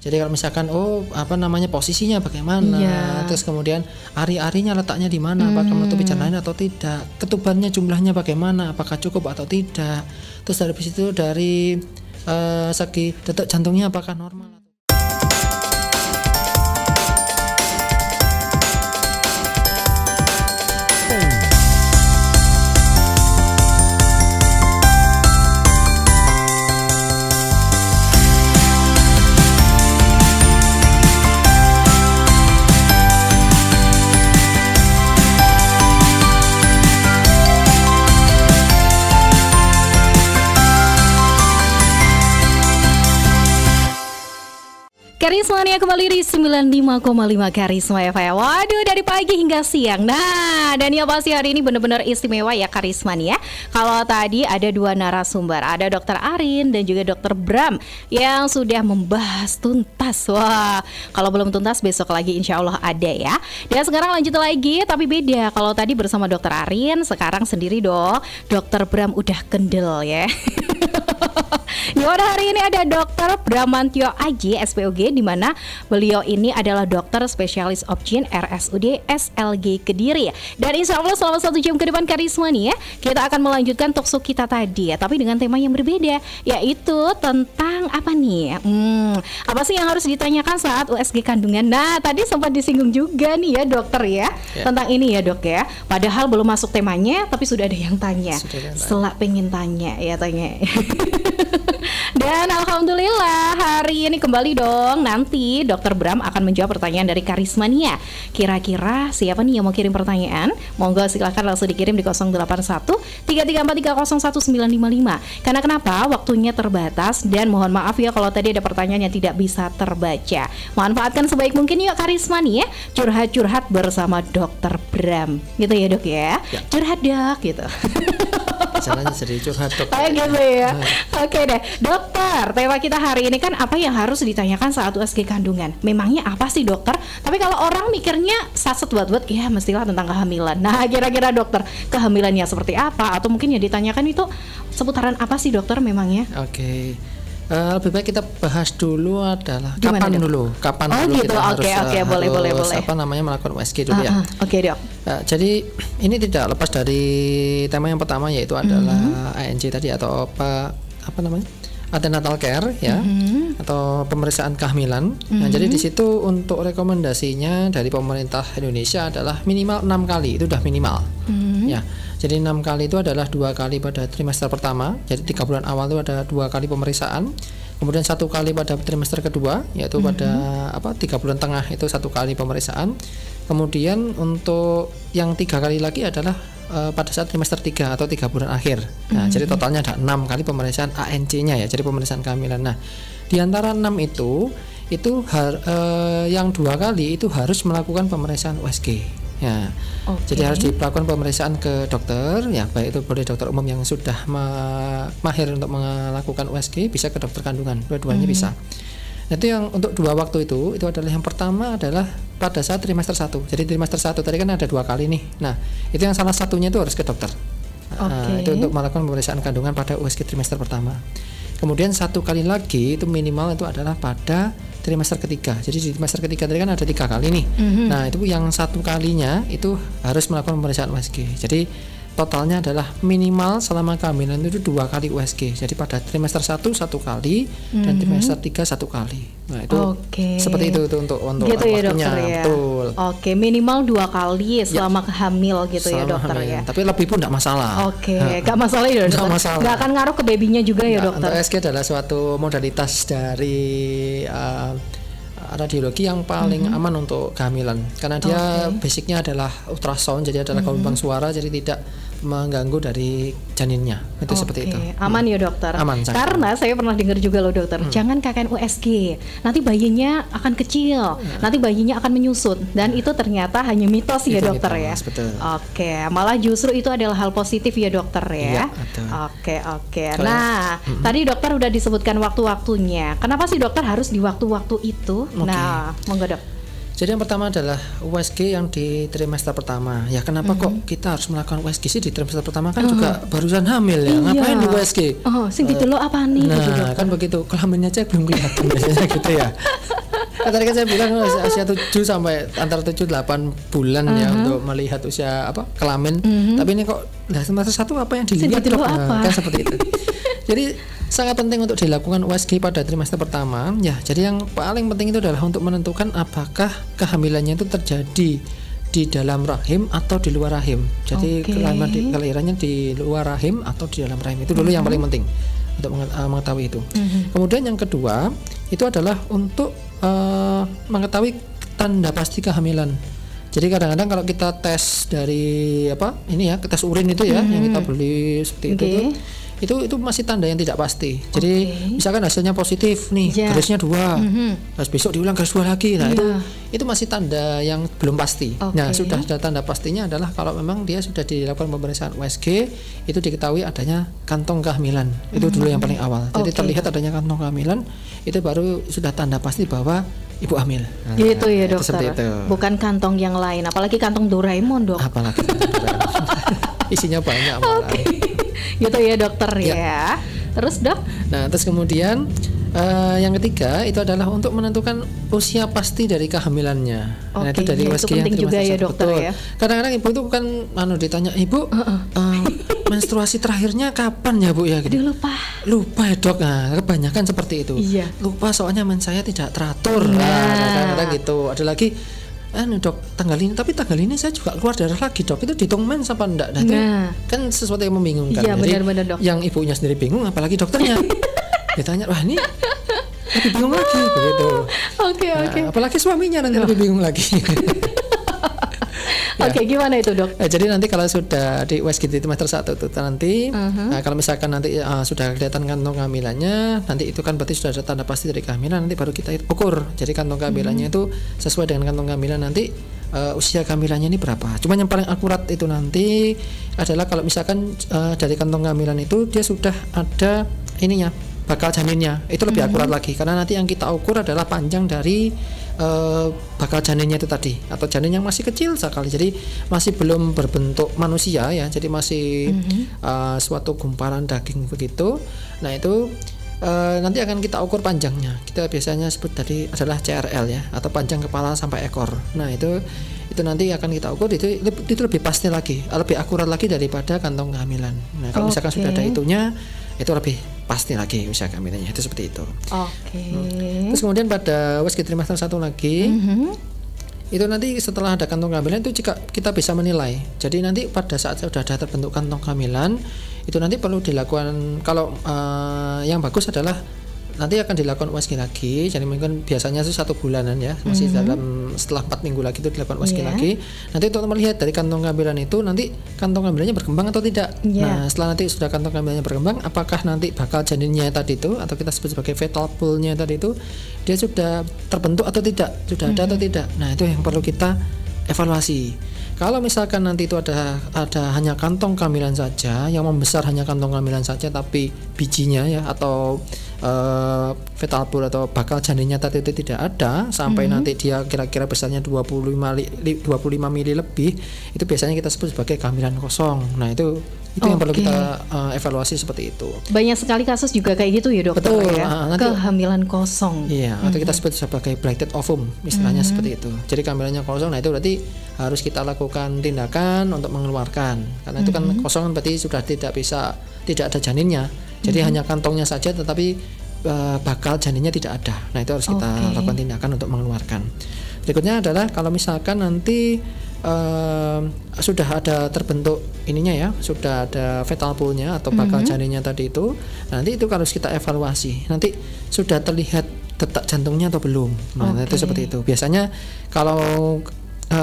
Jadi kalau misalkan posisinya bagaimana, terus kemudian ari-arinya letaknya di mana, apakah menutupi jalan lain atau tidak, ketubannya jumlahnya bagaimana, apakah cukup atau tidak. Terus dari situ dari segi detak jantungnya apakah normal. Karismania kembali di 95,5 Karisma FM. Waduh, dari pagi hingga siang. Nah, dan ya pasti hari ini benar-benar istimewa ya Karismania. Kalau tadi ada dua narasumber, ada Dr. Arin dan juga Dr. Bram yang sudah membahas tuntas. Wah, kalau belum tuntas besok lagi insya Allah ada ya. Dan sekarang lanjut lagi, tapi beda. Kalau tadi bersama Dr. Arin, sekarang sendiri dong. Dr. Bram udah kendel ya. Di hari ini ada Dr. Bramantyo Aji SPOG, di mana beliau ini adalah dokter spesialis opjin RSUD SLG Kediri. Dan insya Allah selama 1 jam ke depan Karisma nih ya, kita akan melanjutkan talkshow kita tadi ya, tapi dengan tema yang berbeda, yaitu tentang apa nih? Apa sih yang harus ditanyakan saat USG kandungan? Nah, tadi sempat disinggung juga nih ya dokter ya, tentang ini ya dok ya. Padahal belum masuk temanya, tapi sudah ada yang tanya. Setelah pengen tanya ya tanya. Dan alhamdulillah hari ini kembali dong, nanti Dr. Bram akan menjawab pertanyaan dari Karismania. Kira-kira siapa nih yang mau kirim pertanyaan? Monggo silahkan langsung dikirim di 081 334 301 955. Karena kenapa? Waktunya terbatas dan mohon maaf ya kalau tadi ada pertanyaan yang tidak bisa terbaca. Manfaatkan sebaik mungkin yuk Karismania, curhat-curhat bersama Dr. Bram. Gitu ya dok ya? Curhat dok gitu. Caranya jadi curhat dok. Gitu ya. Oke deh, dokter. Tema kita hari ini kan apa yang harus ditanyakan saat USG kandungan. Memangnya apa sih dokter? Tapi kalau orang mikirnya saset buat ya mestilah tentang kehamilan. Nah, kira-kira dokter kehamilannya seperti apa? Atau mungkin yang ditanyakan itu seputaran apa sih dokter memangnya? Oke. Lebih baik kita bahas dulu adalah Gimana, kapan dok? dulu Gitu. kita boleh. melakukan USG dulu ya. Oke dok. Jadi ini tidak lepas dari tema yang pertama, yaitu adalah ANC tadi atau apa namanya, antenatal care ya, atau pemeriksaan kehamilan. Nah, jadi di situ untuk rekomendasinya dari pemerintah Indonesia adalah minimal 6 kali, itu udah minimal ya. Jadi 6 kali itu adalah 2 kali pada trimester pertama, jadi 3 bulan awal itu ada 2 kali pemeriksaan, kemudian 1 kali pada trimester kedua, yaitu pada 3 bulan tengah itu 1 kali pemeriksaan, kemudian untuk yang 3 kali lagi adalah pada saat trimester 3 atau 3 bulan akhir. Nah, jadi totalnya ada 6 kali pemeriksaan ANC-nya ya, jadi pemeriksaan kehamilan. Nah, di antara 6 itu yang 2 kali itu harus melakukan pemeriksaan USG. Ya, jadi harus dilakukan pemeriksaan ke dokter ya, baik itu boleh dokter umum yang sudah mahir untuk melakukan USG, bisa ke dokter kandungan, dua-duanya bisa. Nah, itu yang untuk 2 waktu itu adalah yang pertama adalah pada saat trimester 1. Jadi trimester 1 tadi kan ada 2 kali nih. Nah, itu yang salah satunya itu harus ke dokter. Itu untuk melakukan pemeriksaan kandungan pada USG trimester pertama. Kemudian 1 kali lagi itu minimal itu adalah pada trimester ketiga. Jadi di trimester ketiga tadi kan ada 3 kali nih. Nah, itu yang 1 kalinya itu harus melakukan pemeriksaan USG. Jadi totalnya adalah minimal selama kehamilan itu 2 kali USG. Jadi pada trimester 1 kali dan trimester 3 1 kali. Nah, itu seperti itu untuk gitu ya waktunya. Dokter ya. Betul. Minimal 2 kali selama hamil gitu ya dokter hamil. ya. Tapi lebih pun tidak masalah. Gak masalah ya dokter. Gak akan ngaruh ke babynya juga ya dokter. Untuk USG adalah suatu modalitas dari radiologi yang paling aman untuk kehamilan, karena dia basicnya adalah ultrasound, jadi adalah gelombang suara, jadi tidak mengganggu dari janinnya. Itu seperti itu. Aman ya dokter. Aman. Karena saya pernah dengar juga loh dokter, jangan KKN USG, nanti bayinya akan kecil, nanti bayinya akan menyusut, dan itu ternyata hanya mitos ya dokter ya. Betul. Malah justru itu adalah hal positif ya dokter ya. Nah, tadi dokter udah disebutkan waktu-waktunya. Kenapa sih dokter harus di waktu-waktu itu? Nah, monggo dok. Jadi yang pertama adalah USG yang di trimester pertama. Ya kenapa kok kita harus melakukan USG sih di trimester pertama, kan juga barusan hamil ya. Ngapain di USG? Sing gitu lo apa nih? Nah, kan begitu. Kelaminnya aja belum kelihatan biasanya gitu ya. Tadi kan saya bilang usia 7 sampai antara 7-8 bulan ya untuk melihat usia kelamin. Tapi ini kok semester 1 apa yang dilihat dok? Kan seperti itu. Jadi sangat penting untuk dilakukan USG pada trimester pertama ya. Jadi yang paling penting itu adalah untuk menentukan apakah kehamilannya itu terjadi di dalam rahim atau di luar rahim. Jadi kelahirannya di luar rahim atau di dalam rahim, itu dulu yang paling penting untuk mengetahui itu. Kemudian yang kedua itu adalah untuk mengetahui tanda pasti kehamilan. Jadi kadang-kadang kalau kita tes dari tes urin itu ya, yang kita beli seperti itu masih tanda yang tidak pasti. Jadi misalkan hasilnya positif nih, garisnya 2, terus besok diulang garis 2 lagi. Nah itu masih tanda yang belum pasti. Nah sudah ada tanda pastinya adalah kalau memang dia sudah dilakukan pemeriksaan USG, itu diketahui adanya kantong kehamilan. Itu dulu yang paling awal. Jadi terlihat adanya kantong kehamilan, itu baru sudah tanda pasti bahwa ibu hamil. Nah, gitu ya dokter. Bukan kantong yang lain, apalagi kantong Doraemon dok. Apalagi isinya banyak malah. Gitu ya dokter ya. Terus dok? Nah terus kemudian yang ketiga itu adalah untuk menentukan usia pasti dari kehamilannya. Nah itu dari USG yang juga ya dokter ya. Kadang-kadang ibu itu kan ditanya, ibu menstruasi terakhirnya kapan ya bu ya? Gitu. Lupa ya dok. Nah kebanyakan seperti itu. Lupa soalnya mens saya tidak teratur. Kadang-kadang gitu. Ada lagi dok tanggal ini, tapi tanggal ini saya juga keluar darah lagi dok, itu dihitung mens apa enggak? Nah itu kan sesuatu yang membingungkan. Jadi benar, dok. Yang ibunya sendiri bingung, apalagi dokternya. Ditanya, wah ini lebih bingung lagi begitu. Oke. Apalagi suaminya nanti lebih bingung lagi. Gimana itu dok? Jadi nanti kalau sudah di USG di trimester 1 itu nanti kalau misalkan nanti sudah kelihatan kantong kehamilannya, nanti itu kan berarti sudah ada tanda pasti dari kehamilan, nanti baru kita ukur. Jadi kantong kehamilannya itu sesuai dengan kantong kehamilan nanti usia kehamilannya ini berapa. Cuma yang paling akurat itu nanti adalah kalau misalkan dari kantong kehamilan itu dia sudah ada ininya, bakal janinnya, itu lebih akurat lagi karena nanti yang kita ukur adalah panjang dari bakal janinnya itu tadi, atau janin yang masih kecil sekali, jadi masih belum berbentuk manusia ya, jadi masih suatu gumpalan daging begitu. Nah itu nanti akan kita ukur panjangnya, kita biasanya sebut tadi adalah CRL ya, atau panjang kepala sampai ekor. Nah itu nanti akan kita ukur, itu lebih pasti lagi, lebih akurat lagi daripada kantong kehamilan. Nah kalau misalkan sudah ada itunya, itu lebih pasti lagi usia kehamilannya, itu seperti itu. Terus kemudian pada USG trimester 1 lagi, itu nanti setelah ada kantong kehamilan itu jika kita bisa menilai. Jadi nanti pada saat sudah ada terbentuk kantong kehamilan, itu nanti perlu dilakukan, kalau yang bagus adalah nanti akan dilakukan USG lagi. Jadi mungkin biasanya itu 1 bulanan ya, masih setelah 4 minggu lagi itu dilakukan USG lagi. Nanti untuk melihat dari kantong kehamilan itu nanti kantong kehamilannya berkembang atau tidak. Nah setelah nanti sudah kantong kehamilannya berkembang, apakah nanti bakal janinnya tadi itu, atau kita sebut sebagai fetal pool-nya tadi itu, dia sudah terbentuk atau tidak, sudah ada atau tidak. Nah itu yang perlu kita evaluasi. Kalau misalkan nanti itu ada hanya kantong kehamilan saja, yang membesar hanya kantong kehamilan saja, tapi bijinya ya atau fetal pool atau bakal janinnya tadi itu tidak ada, sampai nanti dia kira-kira besarnya 25 mili lebih, itu biasanya kita sebut sebagai kehamilan kosong. Nah itu yang perlu kita evaluasi seperti itu. Banyak sekali kasus juga kayak gitu ya dokter. Betul, ya? Kehamilan kosong. Iya, atau kita sebut sebagai blighted ovum, istilahnya seperti itu. Jadi kehamilannya kosong, nah itu berarti harus kita lakukan tindakan untuk mengeluarkan, karena itu kan kosong berarti sudah tidak ada janinnya. Jadi hanya kantongnya saja, tetapi bakal janinnya tidak ada. Nah itu harus kita lakukan tindakan untuk mengeluarkan. Berikutnya adalah kalau misalkan nanti sudah ada terbentuk ininya ya, sudah ada fetal pool-nya atau bakal janinnya tadi itu, nanti itu harus kita evaluasi. Nanti sudah terlihat detak jantungnya atau belum. Nah itu seperti itu. Biasanya kalau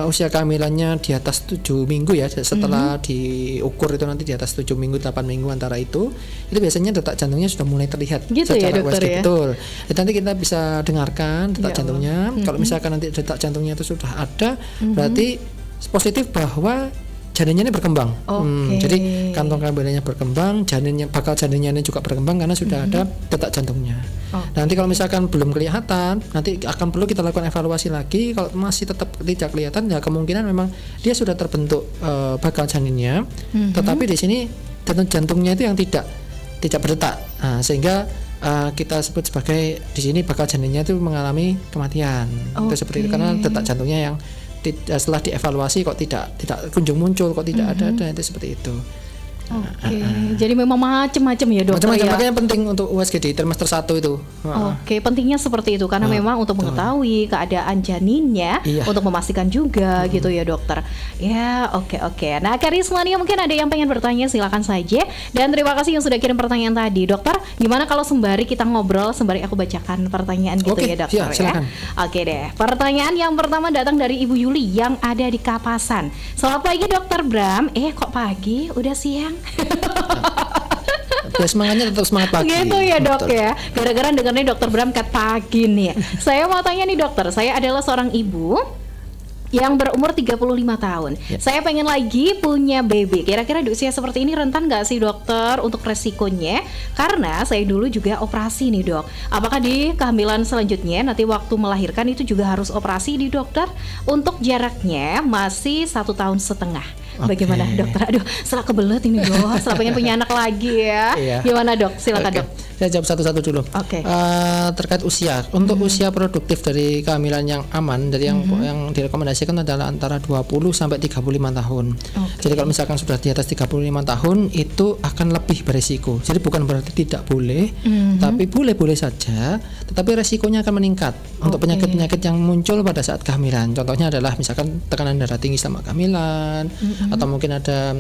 usia kehamilannya di atas 7 minggu ya, setelah diukur itu nanti di atas 7 minggu 8 minggu antara itu biasanya detak jantungnya sudah mulai terlihat gitu secara ya, dokter, USG. ya? Betul. Jadi nanti kita bisa dengarkan detak jantungnya. Kalau misalkan nanti detak jantungnya itu sudah ada, berarti positif bahwa janinnya ini berkembang. Jadi kantong kehamilannya berkembang, bakal janinnya ini juga berkembang karena sudah ada detak jantungnya. Nanti kalau misalkan belum kelihatan, nanti akan perlu kita lakukan evaluasi lagi. Kalau masih tetap tidak kelihatan, ya kemungkinan memang dia sudah terbentuk bakal janinnya, tetapi di sini detak jantungnya itu yang tidak berdetak, sehingga kita sebut sebagai di sini bakal janinnya itu mengalami kematian. Itu seperti itu karena detak jantungnya yang setelah dievaluasi kok tidak kunjung muncul, kok tidak ada itu seperti itu. Oke, jadi memang macam-macam ya dokter ya. Makanya penting untuk USG di trimester 1 itu. Oke, pentingnya seperti itu karena memang untuk mengetahui keadaan janinnya, untuk memastikan juga gitu ya dokter. Ya, oke. Nah, Karismania mungkin ada yang pengen bertanya, silakan saja. Dan terima kasih yang sudah kirim pertanyaan tadi, dokter. Gimana kalau sembari kita ngobrol, sembari aku bacakan pertanyaan gitu ya dokter ya. Oke deh. Pertanyaan yang pertama datang dari Ibu Yuli yang ada di Kapasan. Selamat pagi dokter Bram. Kok pagi? Udah siang? Ya, semangatnya tetap semangat pagi. Gitu ya dok ya. Gara-gara dengarnya dokter Bram kat pagi nih. Saya mau tanya nih dokter, saya adalah seorang ibu yang berumur 35 tahun. Saya pengen lagi punya baby. Kira-kira di usia seperti ini rentan nggak sih dokter untuk resikonya? Karena saya dulu juga operasi nih dok. Apakah di kehamilan selanjutnya nanti waktu melahirkan itu juga harus operasi di dokter? Untuk jaraknya masih 1,5 tahun. Bagaimana dokter? Aduh, setelah kebelet ini dok, setelah pengen punya anak lagi ya. Gimana dok? Silakan dok. Saya jawab satu-satu dulu. Terkait usia, untuk usia produktif dari kehamilan yang aman, dari yang direkomendasikan adalah antara 20 sampai 35 tahun. Jadi kalau misalkan sudah di atas 35 tahun itu akan lebih berisiko. Jadi bukan berarti tidak boleh, tapi boleh-boleh saja, tetapi resikonya akan meningkat untuk penyakit-penyakit yang muncul pada saat kehamilan. Contohnya adalah misalkan tekanan darah tinggi selama kehamilan, atau mungkin ada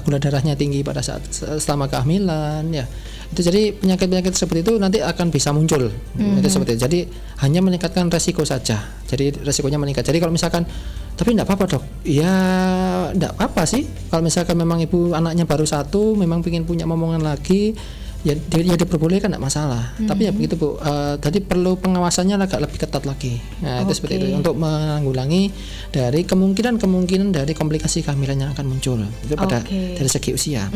gula darahnya tinggi pada saat selama kehamilan ya. Itu jadi penyakit-penyakit seperti itu nanti akan bisa muncul. Itu seperti itu. Jadi hanya meningkatkan resiko saja. Jadi resikonya meningkat. Jadi kalau misalkan tapi enggak apa-apa dok. Ya enggak apa-apa sih. Kalau misalkan memang ibu anaknya baru 1, memang ingin punya momongan lagi, ya diperbolehkan enggak masalah. Tapi ya begitu Bu. Tadi perlu pengawasannya agak lebih ketat lagi. Nah, itu seperti itu untuk menanggulangi dari kemungkinan dari komplikasi kehamilan yang akan muncul. Itu pada dari segi usia.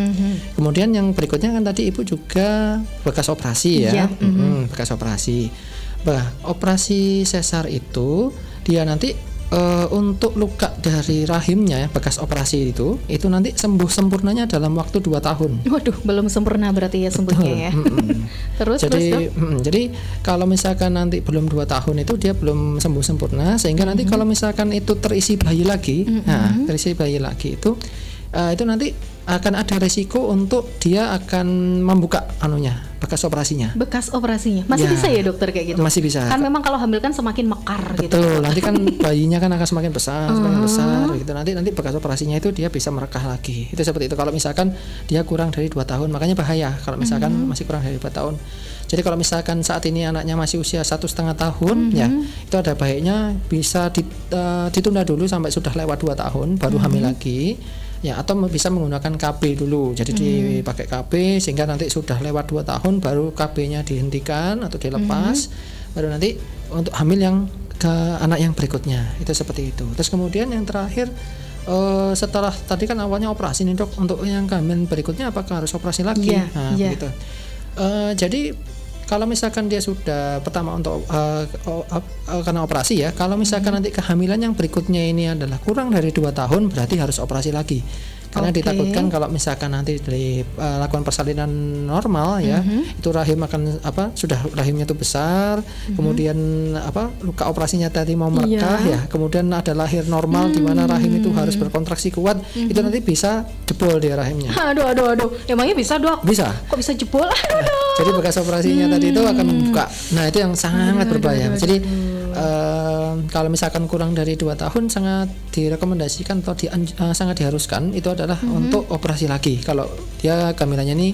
Kemudian yang berikutnya kan tadi Ibu juga bekas operasi ya. Bekas operasi. Operasi sesar itu dia nanti untuk luka dari rahimnya bekas operasi itu nanti sembuh sempurnanya dalam waktu 2 tahun. Waduh, belum sempurna berarti ya sembuhnya ya. Jadi kalau misalkan nanti belum 2 tahun itu dia belum sembuh sempurna, sehingga nanti kalau misalkan itu terisi bayi lagi, terisi bayi lagi itu nanti akan ada resiko untuk dia akan membuka bekas operasinya. Bekas operasinya masih bisa ya dokter kayak gitu? Masih bisa. Kan memang kalau hamil kan semakin mekar. Betul, gitu. Nanti kan bayinya kan akan semakin besar, gitu. Nanti bekas operasinya itu dia bisa merekah lagi. Itu seperti itu. Kalau misalkan dia kurang dari 2 tahun, makanya bahaya kalau misalkan masih kurang dari 2 tahun. Jadi kalau misalkan saat ini anaknya masih usia 1,5 tahun, ya itu ada baiknya bisa ditunda dulu sampai sudah lewat 2 tahun baru hamil lagi. Ya, atau bisa menggunakan KB dulu. Jadi dipakai KB sehingga nanti sudah lewat 2 tahun baru KB-nya dihentikan atau dilepas, baru nanti untuk hamil yang ke anak yang berikutnya. Itu seperti itu. Terus kemudian yang terakhir setelah tadi kan awalnya operasi nih dok, untuk yang kehamilan berikutnya apakah harus operasi lagi? Begitu. Jadi kalau misalkan dia sudah pertama untuk karena operasi ya, kalau misalkan nanti kehamilan yang berikutnya ini adalah kurang dari 2 tahun berarti harus operasi lagi. Karena ditakutkan kalau misalkan nanti lakukan persalinan normal ya, itu rahim akan sudah rahimnya itu besar, kemudian luka operasinya tadi mau merekah ya, kemudian ada lahir normal di mana rahim itu harus berkontraksi kuat, itu nanti bisa jebol dia rahimnya. Aduh. Emangnya bisa dok? Bisa. Kok bisa jebol? Jadi bekas operasinya tadi itu akan membuka. Nah, itu yang sangat berbahaya. Jadi kalau misalkan kurang dari 2 tahun sangat direkomendasikan atau sangat diharuskan itu adalah untuk operasi lagi kalau dia kehamilannya ini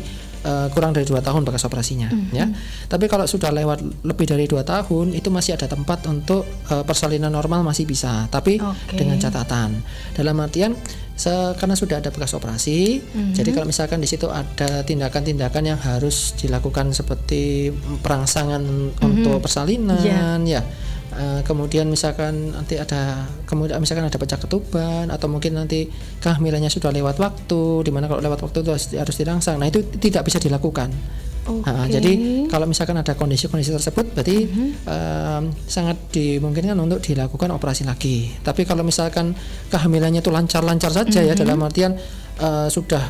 kurang dari 2 tahun bekas operasinya ya. Tapi kalau sudah lewat lebih dari 2 tahun itu masih ada tempat untuk persalinan normal masih bisa, tapi dengan catatan dalam artian karena sudah ada bekas operasi, jadi kalau misalkan di situ ada tindakan-tindakan yang harus dilakukan seperti perangsangan untuk persalinan ya. Kemudian misalkan nanti ada pecah ketuban atau mungkin nanti kehamilannya sudah lewat waktu, dimana kalau lewat waktu itu harus dirangsang. Nah, itu tidak bisa dilakukan. Jadi kalau misalkan ada kondisi-kondisi tersebut berarti sangat dimungkinkan untuk dilakukan operasi lagi. Tapi kalau misalkan kehamilannya itu lancar-lancar saja ya, dalam artian sudah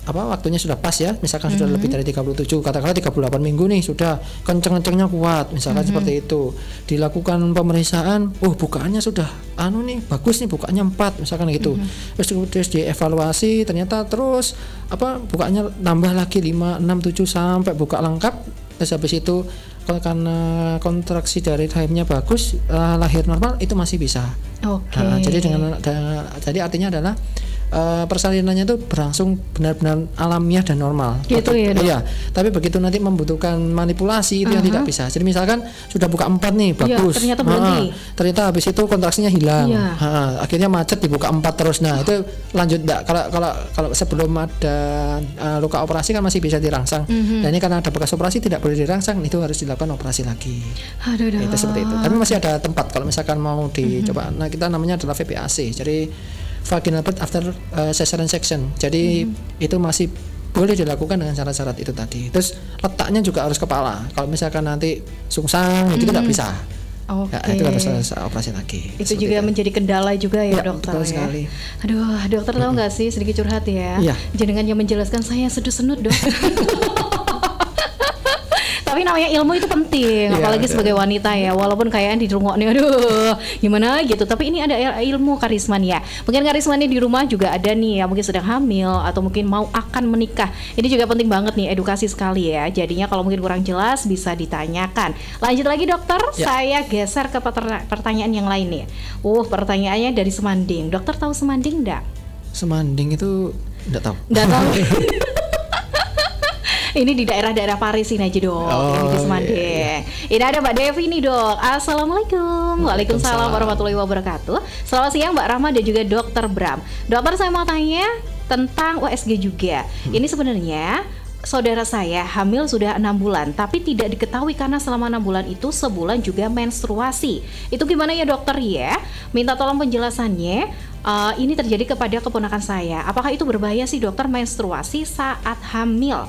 waktunya sudah pas ya, misalkan sudah lebih dari 37, katakanlah 38 minggu nih, sudah kenceng-kencengnya kuat, misalkan seperti itu. Dilakukan pemeriksaan, bukaannya sudah nih bagus nih, bukaannya 4 misalkan gitu. Terus dievaluasi, ternyata terus bukaannya nambah lagi 5, 6, 7 sampai buka lengkap. Terus habis itu karena kontraksi dari rahimnya bagus, lahir normal, itu masih bisa. Jadi artinya adalah persalinannya itu berlangsung benar-benar alamiah dan normal. Gitu ya, iya. Tapi begitu nanti membutuhkan manipulasi itu yang tidak bisa. Jadi misalkan sudah buka 4 nih, bagus. Ternyata berhenti. Ternyata habis itu kontraksinya hilang. Akhirnya macet, dibuka 4 terus. Nah, itu lanjut enggak? Kalau sebelum ada luka operasi kan masih bisa dirangsang. Dan ini karena ada bekas operasi tidak boleh dirangsang, itu harus dilakukan operasi lagi. Itu seperti itu. Tapi masih ada tempat kalau misalkan mau dicoba. Nah, kita namanya adalah VPAC. Jadi vaginal birth after cesarean section. Jadi itu masih boleh dilakukan dengan syarat-syarat itu tadi. Terus letaknya juga harus kepala. Kalau misalkan nanti sungsang itu tidak bisa. Itu harus operasi lagi. Itu juga menjadi kendala juga ya, dokter. Betul sekali. Aduh, dokter tahu nggak sih, sedikit curhat ya. Jenengan yang menjelaskan saya sedut-senut, dok. Tapi namanya ilmu itu penting, apalagi sebagai wanita ya. Walaupun kayaknya di rumah nih, aduh gimana gitu. Tapi ini ada ilmu Karisma nih ya. Mungkin Karisma nih di rumah juga ada nih ya, mungkin sedang hamil atau mungkin mau akan menikah. Ini juga penting banget nih, edukasi sekali ya. Jadinya kalau mungkin kurang jelas bisa ditanyakan. Lanjut lagi dokter, saya geser ke pertanyaan yang lain nih. Pertanyaannya dari Semanding. Dokter tahu Semanding enggak? Semanding itu enggak tahu. Enggak tahu. Ini di daerah-daerah Paris ini aja dok, ini di Semanding. Ini ada Mbak Devi nih dok. Assalamualaikum. Waalaikumsalam warahmatullahi wabarakatuh. Selamat siang Mbak Rahma dan juga Dokter Bram. Dokter, saya mau tanya tentang USG juga. Ini sebenarnya saudara saya hamil sudah 6 bulan, tapi tidak diketahui karena selama 6 bulan itu sebulan juga menstruasi. Itu gimana ya dokter ya? Minta tolong penjelasannya. Ini terjadi kepada keponakan saya. Apakah itu berbahaya sih dokter, menstruasi saat hamil?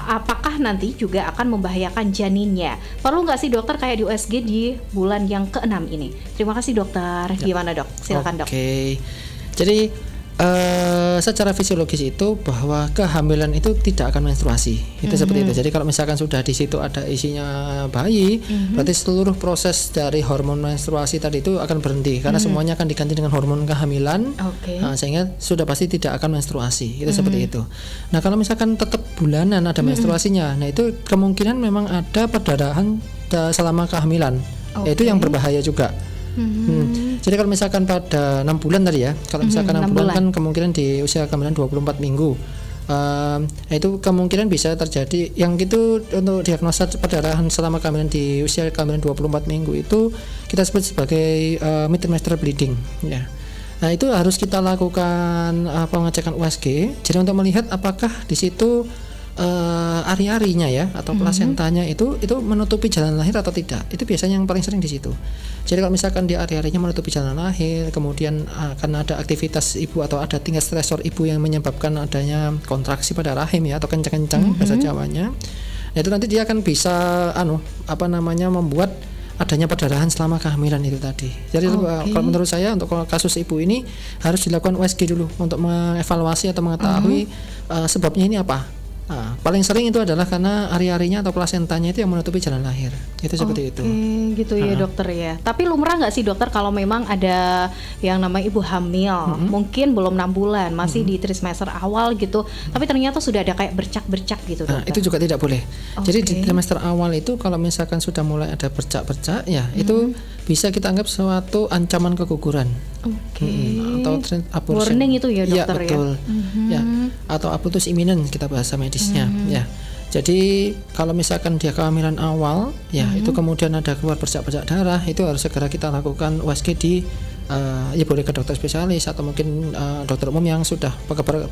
Apakah nanti juga akan membahayakan janinnya? Perlu nggak sih dokter kayak di USG di bulan yang ke-6 ini? Terima kasih dokter. Gimana dok? Silakan dok. Jadi secara fisiologis itu bahwa kehamilan itu tidak akan menstruasi. Itu seperti itu. Jadi kalau misalkan sudah di situ ada isinya bayi, berarti seluruh proses dari hormon menstruasi tadi itu akan berhenti karena semuanya akan diganti dengan hormon kehamilan. Sehingga sudah pasti tidak akan menstruasi. Itu seperti itu. Nah, kalau misalkan tetap bulanan ada menstruasinya, nah itu kemungkinan memang ada perdarahan selama kehamilan. Itu yang berbahaya juga. Jadi kalau misalkan pada 6 bulan tadi ya, kalau misalkan 6 bulan kan kemungkinan di usia kehamilan 24 minggu, itu kemungkinan bisa terjadi. Yang itu untuk diagnosa perdarahan selama kehamilan di usia kehamilan 24 minggu itu kita sebut sebagai mid-trimester bleeding ya. Nah, itu harus kita lakukan pengecekan USG. Jadi untuk melihat apakah di situ ari-arinya ya atau plasentanya itu menutupi jalan lahir atau tidak. Itu biasanya yang paling sering di situ. Jadi kalau misalkan di ari-arinya menutupi jalan lahir, kemudian karena ada aktivitas ibu atau ada tingkat stresor ibu yang menyebabkan adanya kontraksi pada rahim ya atau kencang-kencang bahasa Jawanya. Nah, itu nanti dia akan bisa membuat adanya perdarahan selama kehamilan itu tadi. Jadi kalau menurut saya untuk kasus ibu ini harus dilakukan USG dulu untuk mengevaluasi atau mengetahui sebabnya ini apa. Nah, paling sering itu adalah karena ari-arinya atau plasentanya itu yang menutupi jalan lahir. Itu seperti itu. Gitu ya dokter ya. Tapi lumrah nggak sih dokter kalau memang ada yang namanya ibu hamil, mungkin belum 6 bulan, masih di trimester awal gitu, tapi ternyata sudah ada kayak bercak-bercak gitu dokter. Nah, itu juga tidak boleh. Jadi di trimester awal itu kalau misalkan sudah mulai ada bercak-bercak ya, itu bisa kita anggap suatu ancaman keguguran. Atau abortion. Warning itu ya dokter ya. Betul. Ya, atau abortus imminent kita bahasa medisnya ya. Jadi kalau misalkan dia kehamilan awal ya, itu kemudian ada keluar bercak-bercak darah, itu harus segera kita lakukan USG di ya boleh ke dokter spesialis atau mungkin dokter umum yang sudah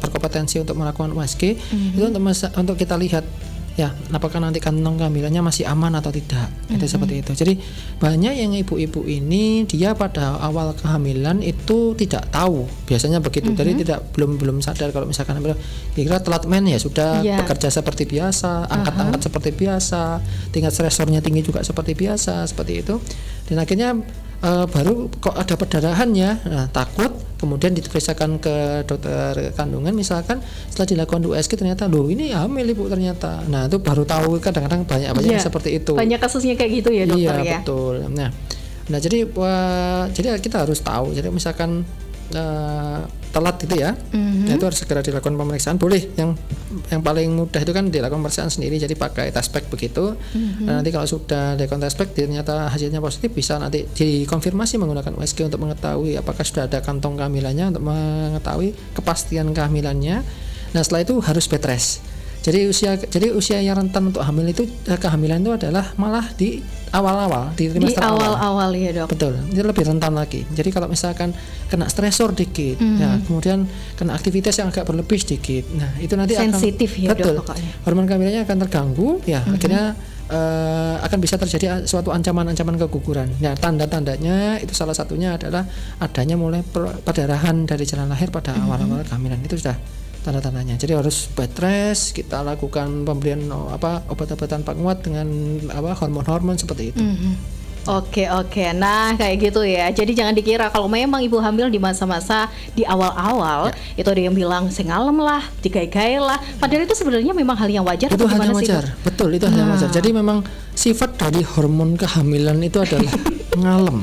berkompetensi untuk melakukan USG. Itu untuk kita lihat ya apakah nanti kantong kehamilannya masih aman atau tidak. Itu seperti itu. Jadi banyak yang ibu-ibu ini dia pada awal kehamilan itu tidak tahu, biasanya begitu. Jadi belum sadar kalau misalkan kira telat men ya sudah bekerja seperti biasa, angkat-angkat seperti biasa, tingkat stresornya tinggi juga seperti biasa, seperti itu. Dan akhirnya baru kok ada perdarahan ya. Nah, takut kemudian diperiksakan ke dokter kandungan misalkan, setelah dilakukan USG ternyata loh ini hamil ibu ternyata. Nah, itu baru tahu, kadang-kadang banyak seperti itu. Banyak kasusnya kayak gitu ya dokter ya. Iya, betul. Nah jadi kita harus tahu. Jadi misalkan telat gitu ya, nah itu harus segera dilakukan pemeriksaan. Boleh yang paling mudah itu kan dilakukan pemeriksaan sendiri, jadi pakai test pack begitu. Nah, nanti kalau sudah dilakukan test pack ternyata hasilnya positif, bisa nanti dikonfirmasi menggunakan USG untuk mengetahui apakah sudah ada kantong kehamilannya, untuk mengetahui kepastian kehamilannya. Nah setelah itu harus bed rest. Jadi usia yang rentan untuk hamil itu, kehamilan itu adalah malah di awal-awal, di trimester awal ya dok. Betul, ini lebih rentan lagi. Jadi kalau misalkan kena stresor dikit, ya, kemudian kena aktivitas yang agak berlebih sedikit, nah itu nanti sensitif ya betul, dok pokoknya. Hormon kehamilannya akan terganggu, ya akhirnya akan bisa terjadi suatu ancaman-ancaman keguguran. Nah tanda-tandanya itu salah satunya adalah adanya mulai perdarahan dari jalan lahir pada awal-awal kehamilan, itu sudah tanda-tandanya. Jadi harus bed rest, kita lakukan pemberian obat-obatan penguat dengan hormon-hormon seperti itu. Oke. Nah kayak gitu ya. Jadi jangan dikira kalau memang ibu hamil di masa-masa di awal-awal itu ada yang bilang sengalem lah, digai-gai lah. Padahal itu sebenarnya memang hal yang wajar. Itu hal yang wajar. Betul, itu hal yang wajar. Jadi memang sifat dari hormon kehamilan itu adalah ngalem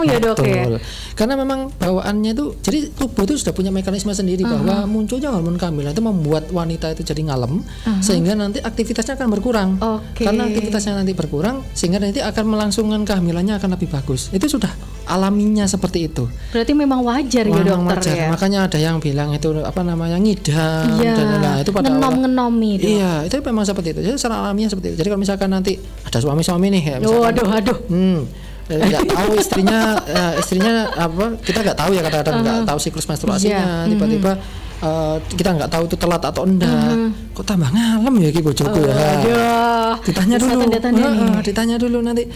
ya dok. Betul. Ya. Karena memang bawaannya itu, jadi tubuh itu sudah punya mekanisme sendiri bahwa munculnya hormon kehamilan itu membuat wanita itu jadi ngalem, sehingga nanti aktivitasnya akan berkurang. Karena aktivitasnya nanti berkurang, sehingga nanti akan melangsungkan kehamilannya akan lebih bagus. Itu sudah alaminya seperti itu. Berarti memang wajar ya dokter wajar. Ya. Makanya ada yang bilang itu ngidam dan itu pada ngenomi. Iya, itu memang seperti itu. Jadi secara alamiah seperti itu. Jadi kalau misalkan nanti ada suami nih ya, misalkan, aduh. Nggak tahu istrinya apa, kita nggak tahu ya, kadang-kadang nggak tahu siklus menstruasinya, tiba-tiba kita nggak tahu itu telat atau enggak, kok tambah ngalem ya ki bojoku ya. Ditanya dulu nanti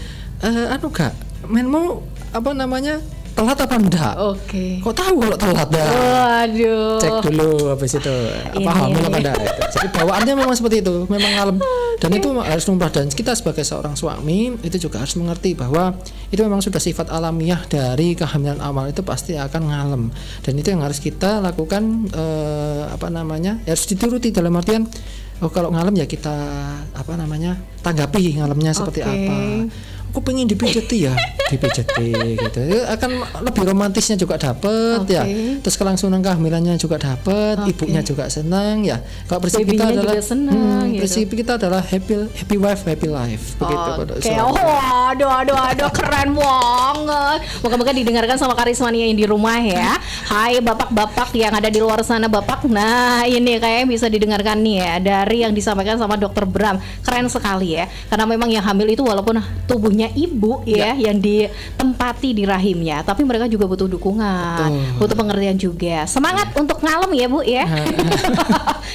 gak menmu telat apa enggak? Kok tahu kalau telat ya? Waduh. Cek dulu habis itu hamil apa enggak. Jadi bawaannya memang seperti itu, memang ngalem. Dan itu harus lumrah, dan kita sebagai seorang suami itu juga harus mengerti bahwa itu memang sudah sifat alamiah dari kehamilan awal, itu pasti akan ngalem. Dan itu yang harus kita lakukan, harus dituruti, dalam artian kalau ngalem ya kita tanggapi ngalemnya seperti apa. Aku pengen dipijeti ya, dipijeti gitu. Akan lebih romantisnya juga dapat ya. Terus kelangsungan kehamilannya juga dapat, ibunya juga senang ya. Kalau prinsip kita adalah prinsip kita adalah happy wife, happy life. Begitu. Aduh, keren banget. Moga-moga didengarkan sama Karismania yang di rumah ya. Hai bapak-bapak yang ada di luar sana, bapak. Nah, ini kayaknya bisa didengarkan nih ya dari yang disampaikan sama Dokter Bram. Keren sekali ya. Karena memang yang hamil itu walaupun tubuhnya ibu ya yang ditempati di rahimnya, tapi mereka juga butuh dukungan, butuh pengertian juga. Semangat untuk ngalem ya Bu ya.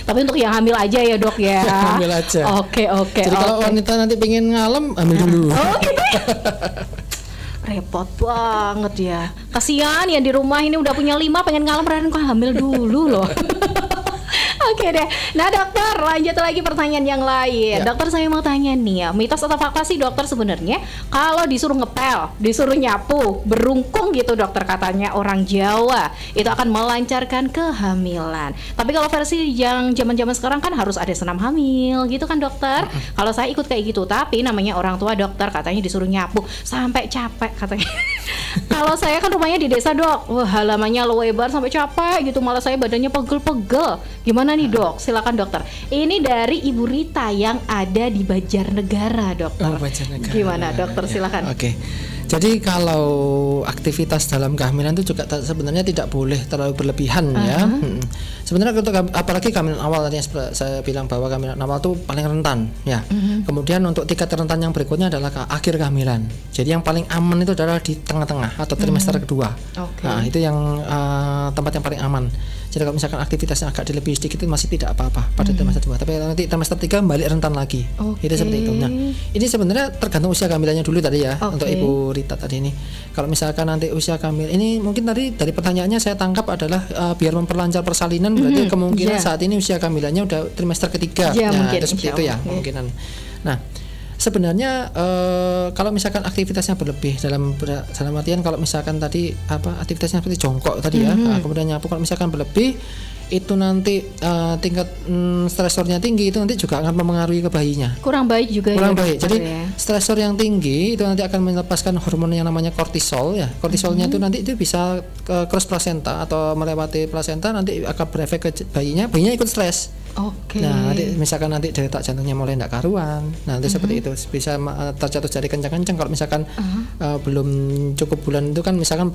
Tapi untuk yang hamil aja ya dok ya. Hamil aja. Oke. Jadi kalau wanita nanti pengen ngalem, ambil dulu. Gitu ya. Repot banget ya. Kasihan yang di rumah ini udah punya 5 pengen ngalem, padahal kok hamil dulu loh. Oke deh. Nah dokter, lanjut lagi pertanyaan yang lain. Dokter, saya mau tanya nih ya, mitos atau fakta sih dokter sebenarnya kalau disuruh ngepel, disuruh nyapu, berungkung gitu dokter, katanya orang Jawa itu akan melancarkan kehamilan. Tapi kalau versi yang zaman-zaman sekarang kan harus ada senam hamil gitu kan dokter. Kalau saya ikut kayak gitu, tapi namanya orang tua dokter, katanya disuruh nyapu sampai capek katanya. Kalau saya kan rumahnya di desa dok, wah halamannya lebar sampai capek gitu, malah saya badannya pegel-pegel. Gimana nih dok? Silakan dokter. Ini dari Ibu Rita yang ada di Banjarnegara dokter. Banjarnegara. Gimana dokter? Silakan. Oke. Jadi kalau aktivitas dalam kehamilan itu juga sebenarnya tidak boleh terlalu berlebihan ya. Sebenarnya apalagi kehamilan awal, tadi saya bilang bahwa kehamilan awal itu paling rentan ya. Kemudian untuk tingkat rentan yang berikutnya adalah akhir kehamilan. Jadi yang paling aman itu adalah di tengah-tengah atau trimester kedua. Nah itu yang tempat yang paling aman. Jadi kalau misalkan aktivitasnya agak dilebih sedikit itu masih tidak apa-apa pada trimester 2. Tapi nanti trimester 3 balik rentan lagi. Itu seperti itu. Nah ini sebenarnya tergantung usia kehamilannya dulu tadi ya. Untuk Ibu Rita tadi ini. Kalau misalkan nanti usia kehamilan ini, mungkin tadi dari pertanyaannya saya tangkap adalah biar memperlancar persalinan, berarti kemungkinan saat ini usia kehamilannya udah trimester ketiga. Nah itu seperti itu ya kemungkinan. Nah sebenarnya kalau misalkan aktivitasnya berlebih dalam artian kalau misalkan tadi aktivitasnya seperti jongkok tadi ya, kemudian nyapu, kalau misalkan berlebih itu nanti tingkat stresornya tinggi, itu nanti juga akan mempengaruhi ke bayinya. Kurang baik juga kurang ya, baik. Jadi ya. stresor yang tinggi itu nanti akan melepaskan hormon yang namanya kortisol ya. Kortisolnya itu nanti itu bisa cross placenta atau melewati placenta, nanti akan berefek ke bayinya ikut stres. Oke. Nah, misalkan nanti detak jantungnya mulai tidak karuan, nanti seperti itu bisa terjatuh jari kencang-kencang. Kalau misalkan belum cukup bulan itu kan, misalkan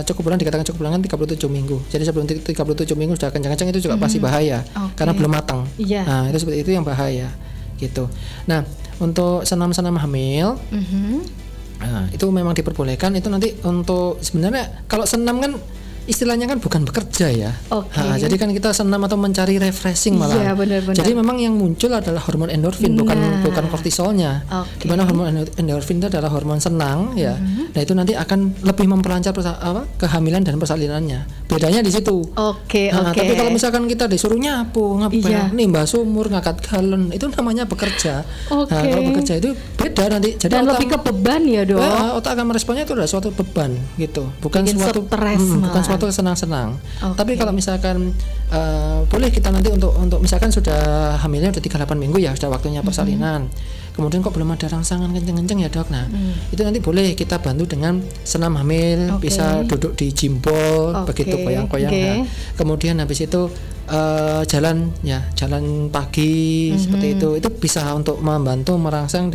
cukup bulan dikatakan cukup bulan kan 37 minggu. Jadi sebelum 37 minggu sudah kencang-kencang itu juga pasti bahaya, karena belum matang. Nah, itu seperti itu yang bahaya gitu. Nah, untuk senam-senam hamil nah, itu memang diperbolehkan. Itu nanti untuk sebenarnya kalau senam kan istilahnya kan bukan bekerja ya. Jadi kan kita senam atau mencari refreshing malah. Iya, benar-benar. Jadi memang yang muncul adalah hormon endorfin, bukan kortisolnya. Dimana hormon endorfin itu adalah hormon senang ya. Nah, itu nanti akan lebih memperlancar kehamilan dan persalinannya. Bedanya di situ. Tapi kalau misalkan kita disuruh nyapu, nimbah sumur, ngangkat galon, itu namanya bekerja. Nah, kalau bekerja itu beda nanti. Jadi dan lebih ke beban ya, Dok. Otak akan meresponnya itu adalah suatu beban gitu, bukan bikin suatu stres, bukan suatu senang-senang. Tapi kalau misalkan boleh kita nanti untuk misalkan sudah hamilnya udah 38 minggu ya, sudah waktunya persalinan. Kemudian kok belum ada rangsangan kenceng-kenceng ya, Dok. Nah, itu nanti boleh kita bantu dengan senam hamil, bisa duduk di jimbol, begitu goyang-goyang. Nah, kemudian habis itu jalan pagi seperti itu bisa untuk membantu merangsang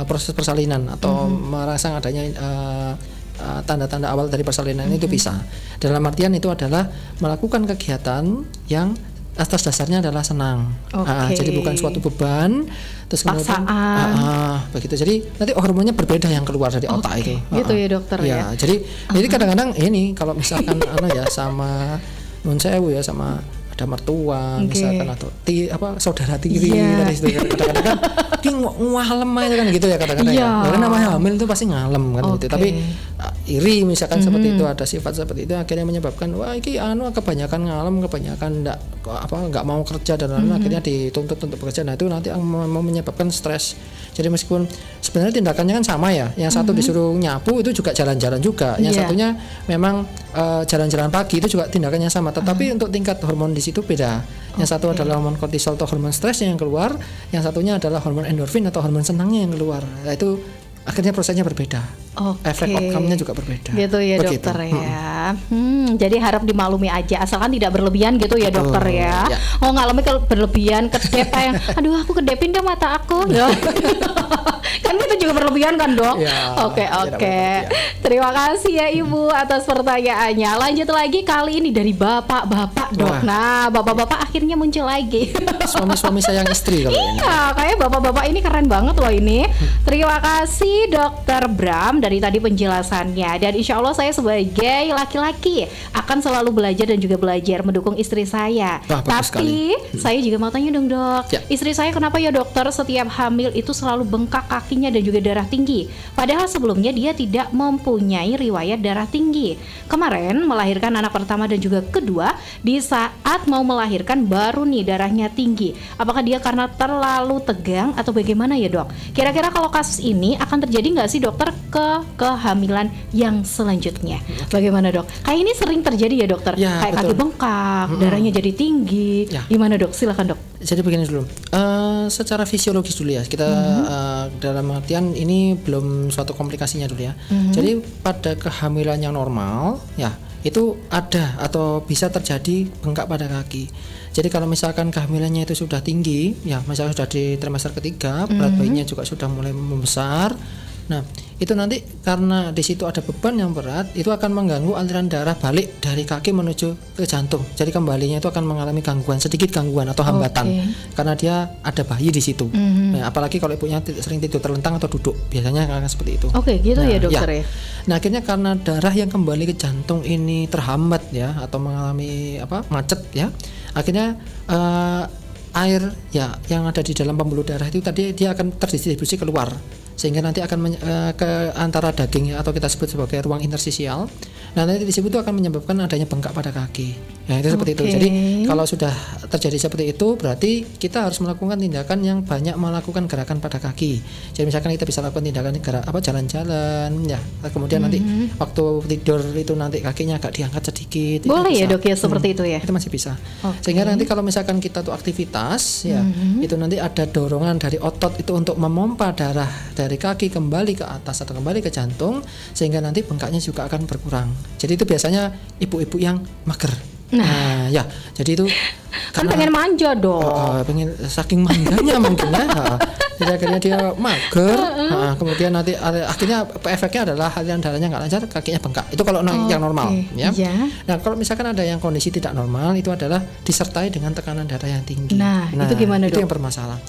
proses persalinan atau merangsang adanya tanda-tanda awal dari persalinan. Itu bisa. Dalam artian itu adalah melakukan kegiatan yang atas dasarnya adalah senang. Jadi bukan suatu beban terus kemudian begitu. Jadi nanti hormonnya berbeda yang keluar dari otak itu. Gitu ya, dokter ya. Jadi kadang-kadang ini kalau misalkan sama nun sewu ya, sama ada mertua misalkan atau saudara tiri dari situ, kadang-kadang kan ngalem aja kan gitu ya kadang-kadang ya. Karena namanya hamil itu pasti ngalem kan gitu. Tapi iri misalkan seperti itu, ada sifat seperti itu akhirnya menyebabkan iki kebanyakan ngalem, kebanyakan enggak mau kerja dan lain-lain, akhirnya dituntut untuk bekerja. Nah, itu nanti mau menyebabkan stres. Jadi meskipun sebenarnya tindakannya kan sama ya, yang satu disuruh nyapu itu juga jalan-jalan juga, yang satunya memang jalan-jalan pagi itu juga tindakannya sama, tetapi untuk tingkat hormon di situ beda. Yang satu adalah hormon kortisol atau hormon stres yang keluar, yang satunya adalah hormon endorfin atau hormon senangnya yang keluar. Nah, itu akhirnya prosesnya berbeda. Efek outcome-nya juga berbeda. Gitu ya, dokter ya. Jadi harap dimaklumi aja, asalkan tidak berlebihan gitu ya, dokter ya. Ngalami kalau berlebihan kedep yang aduh aku kedepin deh mata aku. Kan itu juga berlebihan kan, Dok? Oke. Terima kasih ya Ibu atas pertanyaannya. Lanjut lagi kali ini dari bapak-bapak, Dok. Nah, bapak-bapak akhirnya muncul lagi. Suami-suami sayang istri kalau ini. Iya, kayak bapak-bapak ini keren banget loh ini. Terima kasih Dokter Bram dari tadi penjelasannya. Dan insya Allah saya sebagai laki-laki akan selalu belajar dan juga belajar mendukung istri saya. Tapi saya juga mau tanya dong, Dok. Istri saya kenapa ya, dokter, setiap hamil itu selalu bengkak kakinya dan juga darah tinggi, padahal sebelumnya dia tidak mempunyai riwayat darah tinggi. Kemarin melahirkan anak pertama dan juga kedua, di saat mau melahirkan baru nih darahnya tinggi. Apakah dia karena terlalu tegang atau bagaimana ya, Dok? Kira-kira kalau kasus ini akan terjadi nggak sih, dokter, ke kehamilan yang selanjutnya? Bagaimana, Dok? Kayak ini sering terjadi ya, dokter? Kayak kaki bengkak, darahnya jadi tinggi. Gimana, Dok? Silakan, Dok. Jadi begini dulu, secara fisiologis dulu ya, kita dalam artian ini belum suatu komplikasinya dulu ya. Jadi pada kehamilan yang normal ya, itu ada atau bisa terjadi bengkak pada kaki. Jadi kalau misalkan kehamilannya itu sudah tinggi ya, misalnya sudah di trimester ketiga, berat bayinya juga sudah mulai membesar. Nah, itu nanti karena di situ ada beban yang berat, itu akan mengganggu aliran darah balik dari kaki menuju ke jantung. Jadi kembalinya itu akan mengalami sedikit gangguan atau hambatan karena dia ada bayi di situ. Nah, apalagi kalau ibunya sering tidur terlentang atau duduk, biasanya akan seperti itu. Gitu ya, dokter ya. Nah, akhirnya karena darah yang kembali ke jantung ini terhambat ya atau mengalami macet ya, akhirnya air ya yang ada di dalam pembuluh darah itu tadi dia akan terdistribusi keluar, sehingga nanti akan ke antara daging atau kita sebut sebagai ruang interstisial. Nah, nanti disebut itu akan menyebabkan adanya bengkak pada kaki. Ya, itu seperti itu. Jadi kalau sudah terjadi seperti itu, berarti kita harus melakukan tindakan yang banyak melakukan gerakan pada kaki. Jadi misalkan kita bisa lakukan tindakan jalan-jalan, ya. Kemudian nanti waktu tidur itu nanti kakinya agak diangkat sedikit. Boleh ya dok ya seperti itu ya. Itu masih bisa. Sehingga nanti kalau misalkan kita tuh aktivitas, ya, itu nanti ada dorongan dari otot itu untuk memompa darah dari kaki kembali ke atas atau kembali ke jantung, sehingga nanti bengkaknya juga akan berkurang. Jadi itu biasanya ibu-ibu yang mager. Nah, ya, jadi itu kan pengen manja dong. Pengen saking mangganya mungkin ya. Jadi akhirnya dia mager. Kemudian nanti akhirnya efeknya adalah aliran darahnya nggak lancar, kakinya bengkak. Itu kalau yang normal, ya. Nah, kalau misalkan ada yang kondisi tidak normal, itu adalah disertai dengan tekanan darah yang tinggi. Nah itu gimana dok? Itu yang bermasalah.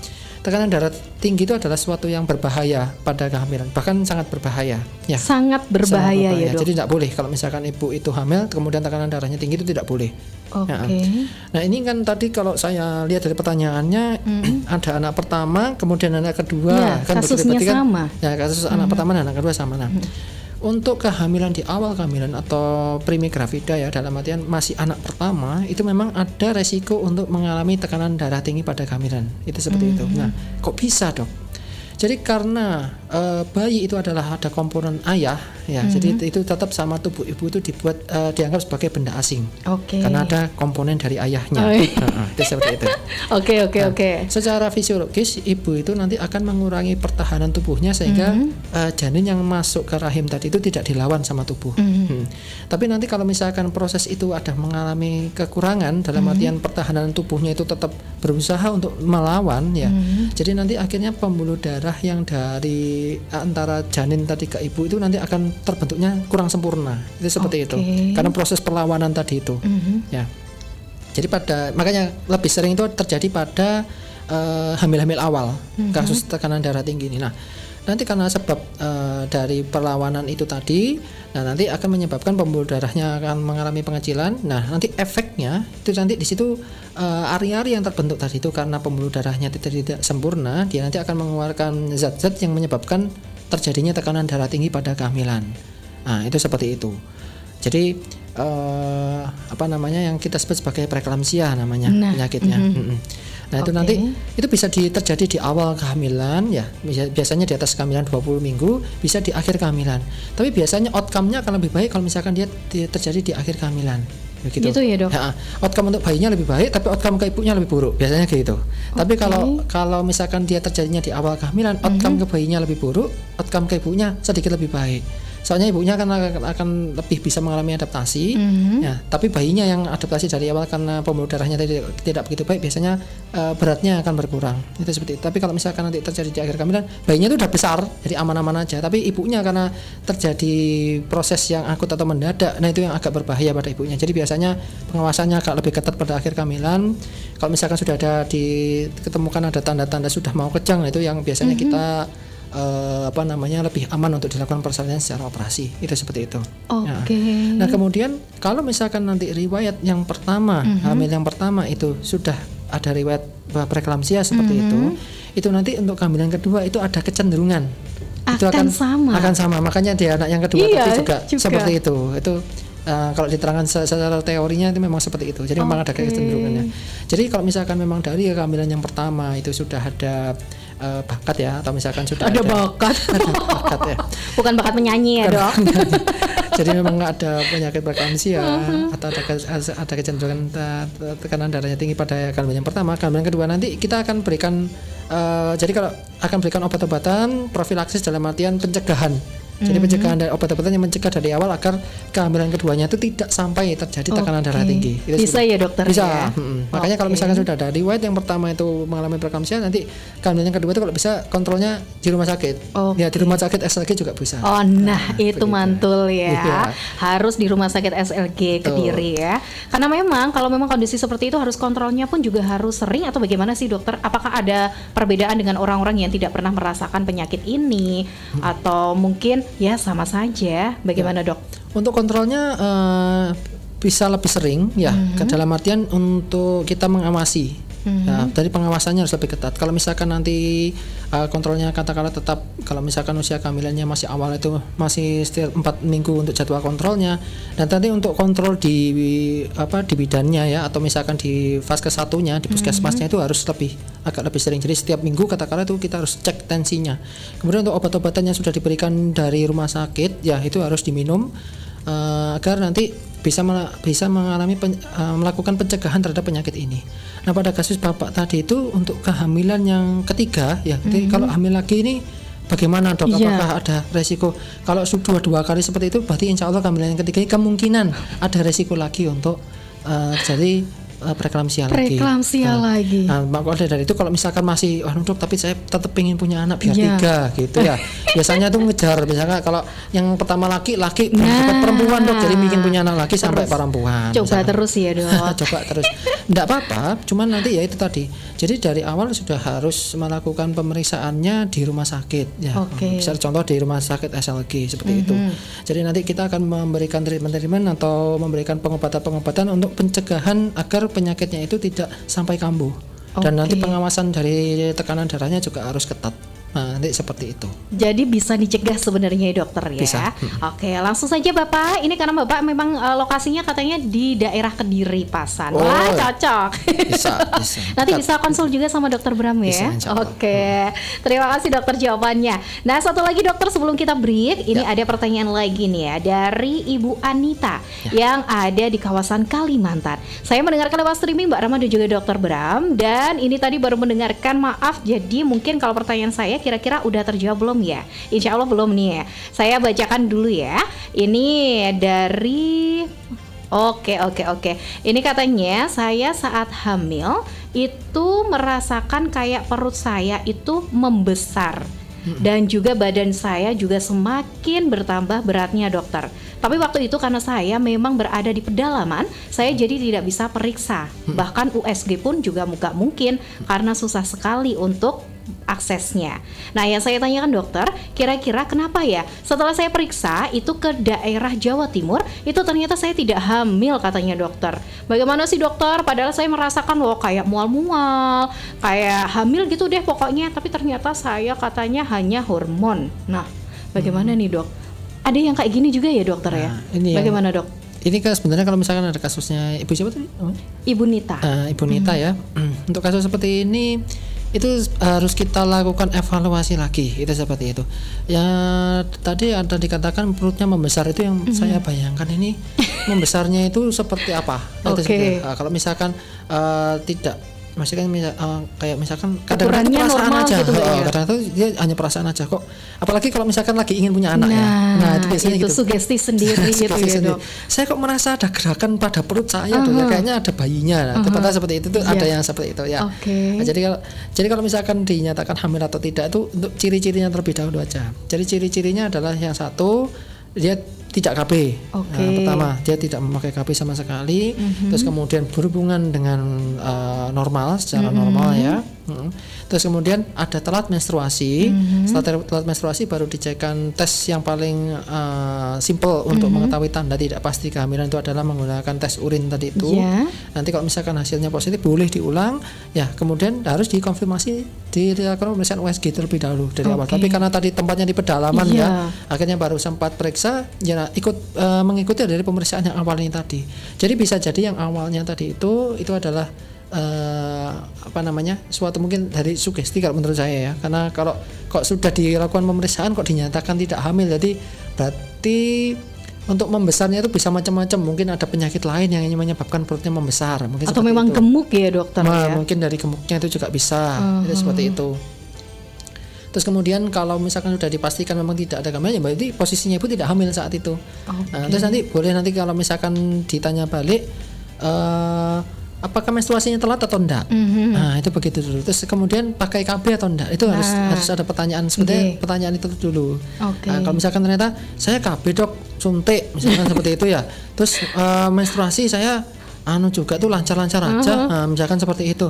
Tekanan darah tinggi itu adalah suatu yang berbahaya pada kehamilan, bahkan sangat berbahaya. Ya. Sangat berbahaya ya dok. Jadi tidak boleh kalau misalkan ibu itu hamil, kemudian tekanan darahnya tinggi itu tidak boleh. Nah ini kan tadi kalau saya lihat dari pertanyaannya ada anak pertama, kemudian anak kedua, kan kasusnya sama. Ya kasus anak pertama dan anak kedua sama. Nah, untuk kehamilan di awal kehamilan atau primigravida ya, dalam artian masih anak pertama, itu memang ada resiko untuk mengalami tekanan darah tinggi pada kehamilan. Itu seperti itu. Nah, kok bisa dok? Jadi karena bayi itu adalah ada komponen ayah ya, jadi itu tetap sama tubuh ibu itu dianggap sebagai benda asing. Karena ada komponen dari ayahnya. Itu seperti itu. Oke. Secara fisiologis ibu itu nanti akan mengurangi pertahanan tubuhnya sehingga janin yang masuk ke rahim tadi itu tidak dilawan sama tubuh. Tapi nanti kalau misalkan proses itu ada mengalami kekurangan dalam artian pertahanan tubuhnya itu tetap berusaha untuk melawan ya. Jadi nanti akhirnya pembuluh darah yang dari antara janin tadi ke ibu itu nanti akan terbentuknya kurang sempurna. Itu seperti itu. Karena proses perlawanan tadi itu. Ya. Jadi makanya lebih sering itu terjadi pada hamil-hamil awal kasus tekanan darah tinggi ini. Nah, nanti karena sebab dari perlawanan itu tadi, nah nanti akan menyebabkan pembuluh darahnya akan mengalami pengecilan. Nah, nanti efeknya itu nanti di situ ari-ari yang terbentuk tadi itu karena pembuluh darahnya tidak sempurna, dia nanti akan mengeluarkan zat-zat yang menyebabkan terjadinya tekanan darah tinggi pada kehamilan. Nah, itu seperti itu. Jadi yang kita sebut sebagai preeklamsia namanya penyakitnya. Nah itu nanti itu bisa terjadi di awal kehamilan ya, biasanya di atas kehamilan 20 minggu, bisa di akhir kehamilan. Tapi biasanya outcome-nya akan lebih baik kalau misalkan dia terjadi di akhir kehamilan. Gitu ya dok. Ya, outcome untuk bayinya lebih baik, tapi outcome ke ibunya lebih buruk. Biasanya gitu. Tapi kalau misalkan dia terjadinya di awal kehamilan, outcome ke bayinya lebih buruk, outcome ke ibunya sedikit lebih baik. Soalnya ibunya akan lebih bisa mengalami adaptasi, ya. Tapi bayinya yang adaptasi dari awal karena pembuluh darahnya tidak begitu baik, biasanya beratnya akan berkurang. Itu seperti itu. Tapi kalau misalkan nanti terjadi di akhir kehamilan, bayinya itu udah besar, jadi aman-aman aja. Tapi ibunya karena terjadi proses yang akut atau mendadak, nah itu yang agak berbahaya pada ibunya. Jadi biasanya pengawasannya agak lebih ketat pada akhir kehamilan. Kalau misalkan sudah diketemukan ada tanda-tanda sudah mau kejang, nah itu yang biasanya kita lebih aman untuk dilakukan persalinan secara operasi. Itu seperti itu. Nah kemudian kalau misalkan nanti riwayat yang pertama, hamil yang pertama itu sudah ada riwayat preeklamsia seperti itu nanti untuk kehamilan kedua itu ada kecenderungan itu akan sama. Makanya di anak yang kedua tadi juga seperti itu. Itu kalau diterangkan secara teorinya itu memang seperti itu. Jadi memang ada kecenderungannya. Jadi kalau misalkan memang dari kehamilan yang pertama itu sudah ada bakat ya, atau misalkan sudah ada bakat ya. Bukan bakat menyanyi ya dok. Jadi memang ada penyakit preeklamsia atau ada kecenderungan tekanan darahnya tinggi pada kehamilan yang pertama. Kehamilan kedua nanti kita akan berikan jadi kalau akan berikan obat-obatan profilaksis dalam artian pencegahan. Jadi pencegahan dari obat-obatan yang mencegah dari awal agar kehamilan keduanya itu tidak sampai terjadi tekanan darah tinggi. Itu bisa ya dokter? Bisa. Makanya kalau misalkan sudah ada riwayat yang pertama itu mengalami preeklamsia, nanti kehamilan yang kedua itu kalau bisa kontrolnya di rumah sakit. Ya di rumah sakit SLG juga bisa. Itu mantul ya. Harus di rumah sakit SLG Kediri ya. Karena memang kalau memang kondisi seperti itu harus kontrolnya pun juga harus sering, atau bagaimana sih dokter? Apakah ada perbedaan dengan orang-orang yang tidak pernah merasakan penyakit ini atau mungkin ya sama saja? Bagaimana dok? Untuk kontrolnya bisa lebih sering ya, dalam artian untuk kita mengawasi Nah, dari pengawasannya harus lebih ketat. Kalau misalkan nanti kontrolnya katakanlah tetap, kalau misalkan usia kehamilannya masih awal itu masih setiap 4 minggu untuk jadwal kontrolnya, dan nanti untuk kontrol di bidannya ya, atau misalkan di fase ke-1-nya di puskesmasnya itu harus agak lebih sering. Jadi setiap minggu katakanlah itu kita harus cek tensinya. Kemudian untuk obat-obatan yang sudah diberikan dari rumah sakit ya itu harus diminum agar nanti bisa melakukan pencegahan terhadap penyakit ini. Nah, pada kasus Bapak tadi itu untuk kehamilan yang ketiga ya, jadi kalau hamil lagi ini bagaimana dok? Apakah ada resiko? Kalau sudah 2 kali seperti itu, berarti insya Allah kehamilan yang ketiga kemungkinan ada resiko lagi untuk jadi preeklamsia lagi. Nah, maka dari itu kalau misalkan masih dok, tapi saya tetap pengen punya anak biar 3 gitu ya. Biasanya tuh ngejar, misalnya kalau yang pertama laki-laki dapat perempuan dok, jadi bikin punya anak lagi sampai perempuan. Coba terus ya dok. Coba terus. Enggak apa-apa, cuman nanti ya itu tadi. Jadi dari awal sudah harus melakukan pemeriksaannya di rumah sakit ya. Bisa contoh di rumah sakit SLG seperti itu. Jadi nanti kita akan memberikan treatment atau memberikan pengobatan untuk pencegahan agar penyakitnya itu tidak sampai kambuh. Dan nanti pengawasan dari tekanan darahnya juga harus ketat. Nah, nanti seperti itu. Jadi bisa dicegah sebenarnya ya dokter ya. Bisa. Oke, langsung saja Bapak. Ini karena Bapak memang lokasinya katanya di daerah Kediri Pasan. Wah, cocok. Bisa. Nanti bisa konsul juga sama dokter Bram ya. Oke. Terima kasih dokter jawabannya. Nah, satu lagi dokter sebelum kita break, ini ada pertanyaan lagi nih ya dari Ibu Anita yang ada di kawasan Kalimantan. Saya mendengarkan lewat streaming Mbak Rama dan juga dokter Bram, dan ini tadi baru mendengarkan, maaf. Jadi mungkin kalau pertanyaan saya kira-kira udah terjawab belum ya? Insya Allah belum nih ya. Saya bacakan dulu ya. Ini dari Oke. Ini katanya saya saat hamil itu merasakan kayak perut saya itu membesar. Dan juga badan saya juga semakin bertambah beratnya dokter. Tapi waktu itu karena saya memang berada di pedalaman, saya jadi tidak bisa periksa. Bahkan USG pun juga nggak mungkin karena susah sekali untuk aksesnya. Nah, yang saya tanyakan dokter, kira-kira kenapa ya setelah saya periksa itu ke daerah Jawa Timur, itu ternyata saya tidak hamil katanya dokter. Bagaimana sih dokter? Padahal saya merasakan kayak mual-mual, kayak hamil gitu deh pokoknya, tapi ternyata saya katanya hanya hormon. Nah, bagaimana nih dok? Ada yang kayak gini juga ya dokter ya? Bagaimana dok? Ini kan sebenarnya kalau misalkan ada kasusnya ibu siapa tadi? Ibu Nita. Ibu Nita ya. Untuk kasus seperti ini itu harus kita lakukan evaluasi lagi, itu seperti itu. Ya tadi ada dikatakan perutnya membesar, itu yang saya bayangkan ini membesarnya itu seperti apa? Kalau misalkan tidak, maksudnya kayak misalkan kadang-kadang perasaan aja, gitu kadang-kadang dia hanya perasaan aja kok. Apalagi kalau misalkan lagi ingin punya anak nah itu biasanya itu gitu. Sugesti sendiri gitu ya dok. Saya kok merasa ada gerakan pada perut saya tuh ya, kayaknya ada bayinya. Padahal seperti itu tuh ada yang seperti itu ya. Nah, jadi kalau misalkan dinyatakan hamil atau tidak itu untuk ciri-cirinya terlebih dahulu aja. Jadi ciri-cirinya adalah yang satu, dia tidak KB. Nah, pertama dia tidak memakai KB sama sekali. Terus kemudian berhubungan dengan normal, secara normal ya. Terus kemudian ada telat menstruasi. Setelah telat menstruasi baru dicekkan tes yang paling simple untuk mengetahui tanda tidak pasti kehamilan, itu adalah menggunakan tes urin tadi itu. Nanti kalau misalkan hasilnya positif boleh diulang ya, kemudian harus dikonfirmasi, dilakukan pemeriksaan USG terlebih dahulu dari awal. Tapi karena tadi tempatnya di pedalaman ya, akhirnya baru sempat periksa ya, mengikuti dari pemeriksaan yang awal ini tadi. Jadi bisa jadi yang awalnya tadi itu adalah suatu mungkin dari sugesti kalau menurut saya ya, karena kalau kok sudah dilakukan pemeriksaan kok dinyatakan tidak hamil, jadi berarti untuk membesarnya itu bisa macam-macam, mungkin ada penyakit lain yang menyebabkan perutnya membesar, mungkin atau memang itu. Gemuk ya dokter ya? Mungkin dari gemuknya itu juga bisa, jadi seperti itu. Terus kemudian kalau misalkan sudah dipastikan memang tidak ada kehamilan, ya berarti posisinya ibu tidak hamil saat itu. Terus nanti kalau misalkan ditanya balik, apakah menstruasinya telat atau enggak? Nah itu begitu dulu. Terus kemudian pakai KB atau enggak? Itu harus ada pertanyaan seperti pertanyaan itu dulu. Nah, kalau misalkan ternyata saya KB dok, suntik misalkan seperti itu ya. Terus menstruasi saya juga tuh lancar-lancar aja. Nah, misalkan seperti itu.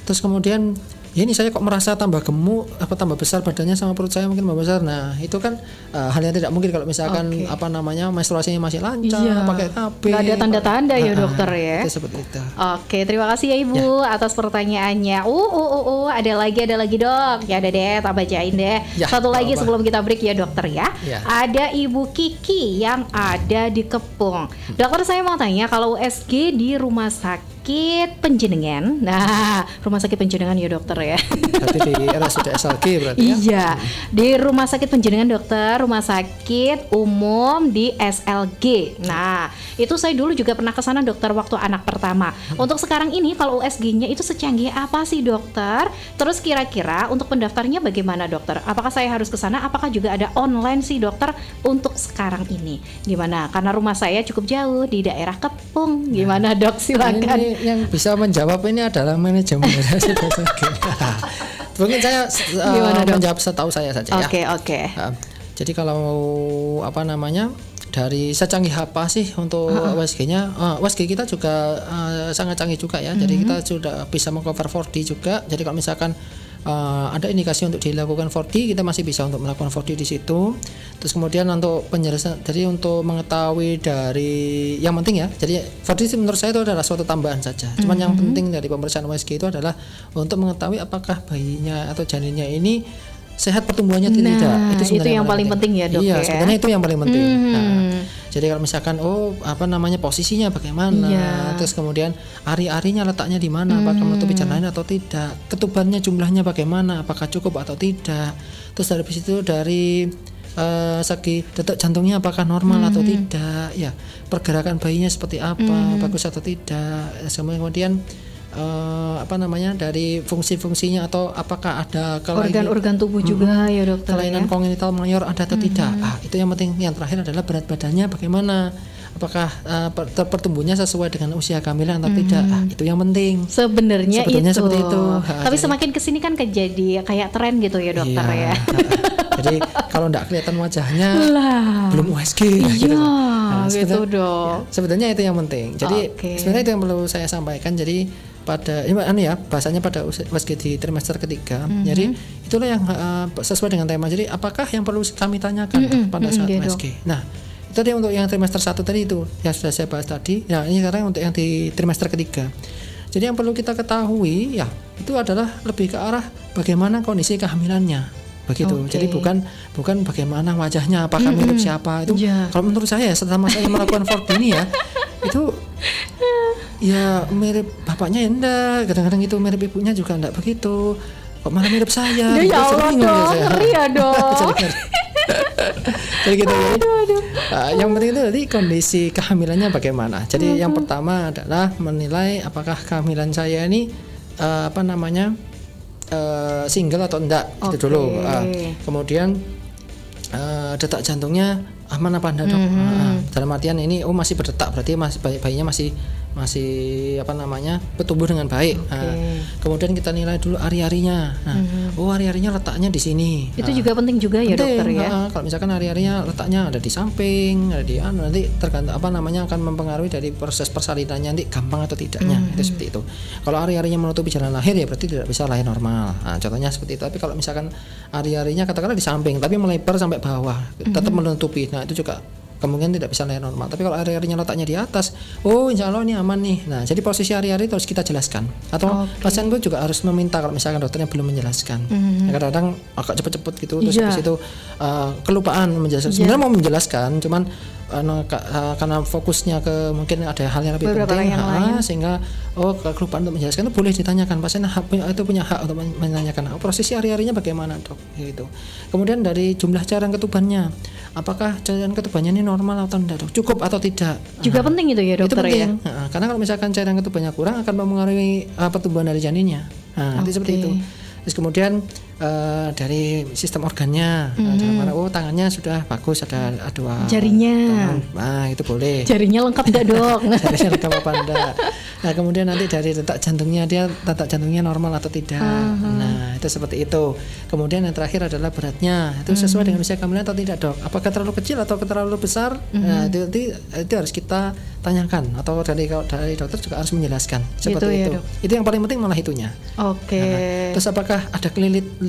Terus kemudian ya ini saya kok merasa tambah gemuk, tambah besar badannya sama perut saya mungkin tambah besar. Nah itu kan hal yang tidak mungkin kalau misalkan menstruasinya masih lancar, pakai KB. Nggak ada tanda-tanda ya dokter ya. Itu seperti itu. Oke, terima kasih ya Ibu atas pertanyaannya. Ada lagi dok. Ya ada deh, tak bacain deh. Satu lagi sebelum kita break ya dokter ya. Ada Ibu Kiki yang ada di Kepung. Dokter, saya mau tanya, kalau USG di rumah sakit Penjenengan. Nah, rumah sakit Penjenengan ya dokter ya. Berarti di RSUD SLG berarti ya? Iya, di rumah sakit Penjenengan dokter, rumah sakit umum di SLG. Nah, itu saya dulu juga pernah ke sana dokter waktu anak pertama. Untuk sekarang ini kalau USG-nya itu secanggih apa sih dokter? Terus kira-kira untuk pendaftarnya bagaimana dokter? Apakah saya harus ke sana? Apakah juga ada online sih dokter untuk sekarang ini? Gimana? Karena rumah saya cukup jauh di daerah Kepung. Gimana dok? Silakan. Ini yang bisa menjawab ini adalah manajemen. Mungkin saya menjawab setahu saya saja ya. Oke. Jadi kalau dari secanggih apa sih untuk USG-nya? USG kita juga sangat canggih juga ya. Jadi kita sudah bisa meng-cover 4D juga. Jadi kalau misalkan ada indikasi untuk dilakukan 4D, kita masih bisa untuk melakukan 4D di situ. Terus kemudian untuk penjelasan, jadi untuk mengetahui dari yang penting ya, jadi 4D menurut saya itu adalah suatu tambahan saja. Cuman yang penting dari pemeriksaan USG itu adalah untuk mengetahui apakah bayinya atau janinnya ini sehat pertumbuhannya atau tidak. Itu yang paling penting ya dok. Iya, sebenarnya itu yang paling penting. Jadi kalau misalkan posisinya bagaimana, terus kemudian ari-arinya letaknya di mana, apakah menutupi janin atau tidak, ketubannya jumlahnya bagaimana, apakah cukup atau tidak, terus dari situ dari segi detak jantungnya apakah normal atau tidak, ya pergerakan bayinya seperti apa, bagus atau tidak, kemudian dari fungsi-fungsinya atau apakah ada organ-organ tubuh juga ya dokter, kelainan kongenital mayor ada atau tidak. Itu yang penting. Yang terakhir adalah berat badannya bagaimana, apakah pertumbuhnya sesuai dengan usia kehamilan atau tidak. Itu yang penting. Sebenarnya seperti itu. Tapi semakin kesini kan jadi kayak tren gitu ya dokter ya. Jadi kalau enggak kelihatan wajahnya belum USG gitu. Gitu dong. Sebenarnya itu yang penting. Jadi sebenarnya itu yang perlu saya sampaikan. Jadi pada bahasanya pada USG di trimester ketiga. Jadi itulah yang sesuai dengan tema. Jadi apakah yang perlu kami tanyakan pada saat USG. Nah, itu tadi untuk yang trimester 1 tadi itu yang sudah saya bahas tadi. Nah, ini sekarang untuk yang di trimester ketiga. Jadi yang perlu kita ketahui ya itu adalah lebih ke arah bagaimana kondisi kehamilannya. Begitu. Jadi bukan bagaimana wajahnya, apakah mirip siapa itu. Kalau menurut saya selama saya melakukan 4D ini ya itu ya mirip bapaknya ya enggak, kadang-kadang itu mirip ibunya juga enggak begitu, kok malah mirip saya. Ya Allah dong, ngeri ya dong. Jadi gitu. Yang penting itu tadi kondisi kehamilannya bagaimana. Jadi yang pertama adalah menilai apakah kehamilan saya ini single atau enggak, itu dulu. Kemudian detak jantungnya aman apa enggak dok? Dalam artian ini masih berdetak, berarti bayinya masih bertumbuh dengan baik. Kemudian kita nilai dulu ari-arinya. Ari-arinya letaknya di sini. Itu juga penting juga ya dokter ya. Kalau misalkan ari-arinya letaknya ada di samping, ada di nanti tergantung akan mempengaruhi dari proses persalinannya nanti gampang atau tidaknya. Itu seperti itu. Kalau ari-arinya menutupi jalan lahir ya berarti tidak bisa lahir normal. Contohnya seperti itu. Tapi kalau misalkan ari-arinya katakanlah di samping tapi melebar sampai bawah, tetap menutupi. Nah, itu juga kemungkinan tidak bisa lahir normal. Tapi kalau ari-arinya letaknya di atas, insya Allah ini aman nih. Nah, jadi posisi ari-ari terus kita jelaskan. Atau pasien pun juga harus meminta kalau misalkan dokternya belum menjelaskan. Kadang-kadang agak cepet-cepet gitu, terus habis itu kelupaan menjelaskan. Sebenarnya mau menjelaskan, cuman karena fokusnya ke mungkin ada hal yang lebih penting, sehingga kelupaan untuk menjelaskan itu boleh ditanyakan. Pasien itu punya hak untuk menanyakan prosesi ari-arinya bagaimana dok, gitu. Kemudian dari jumlah cairan ketubannya, apakah cairan ketubannya ini normal atau tidak dok, cukup atau tidak, juga penting itu ya dokter. Itu penting, ya. Karena kalau misalkan cairan ketubannya kurang akan mempengaruhi pertumbuhan dari janinnya. Nanti seperti itu. Terus kemudian dari sistem organnya, tangannya sudah bagus, ada dua jarinya, itu boleh. Jarinya lengkap enggak dok? Jarinya lengkap apa enggak? Nah kemudian nanti dari detak jantungnya normal atau tidak. Nah itu seperti itu. Kemudian yang terakhir adalah beratnya, itu sesuai dengan usia kehamilan atau tidak dok? Apakah terlalu kecil atau terlalu besar? Nah itu harus kita tanyakan, atau dari dokter juga harus menjelaskan seperti ya, itu. Dok? Itu yang paling penting malah itunya. Oke. Nah, terus apakah ada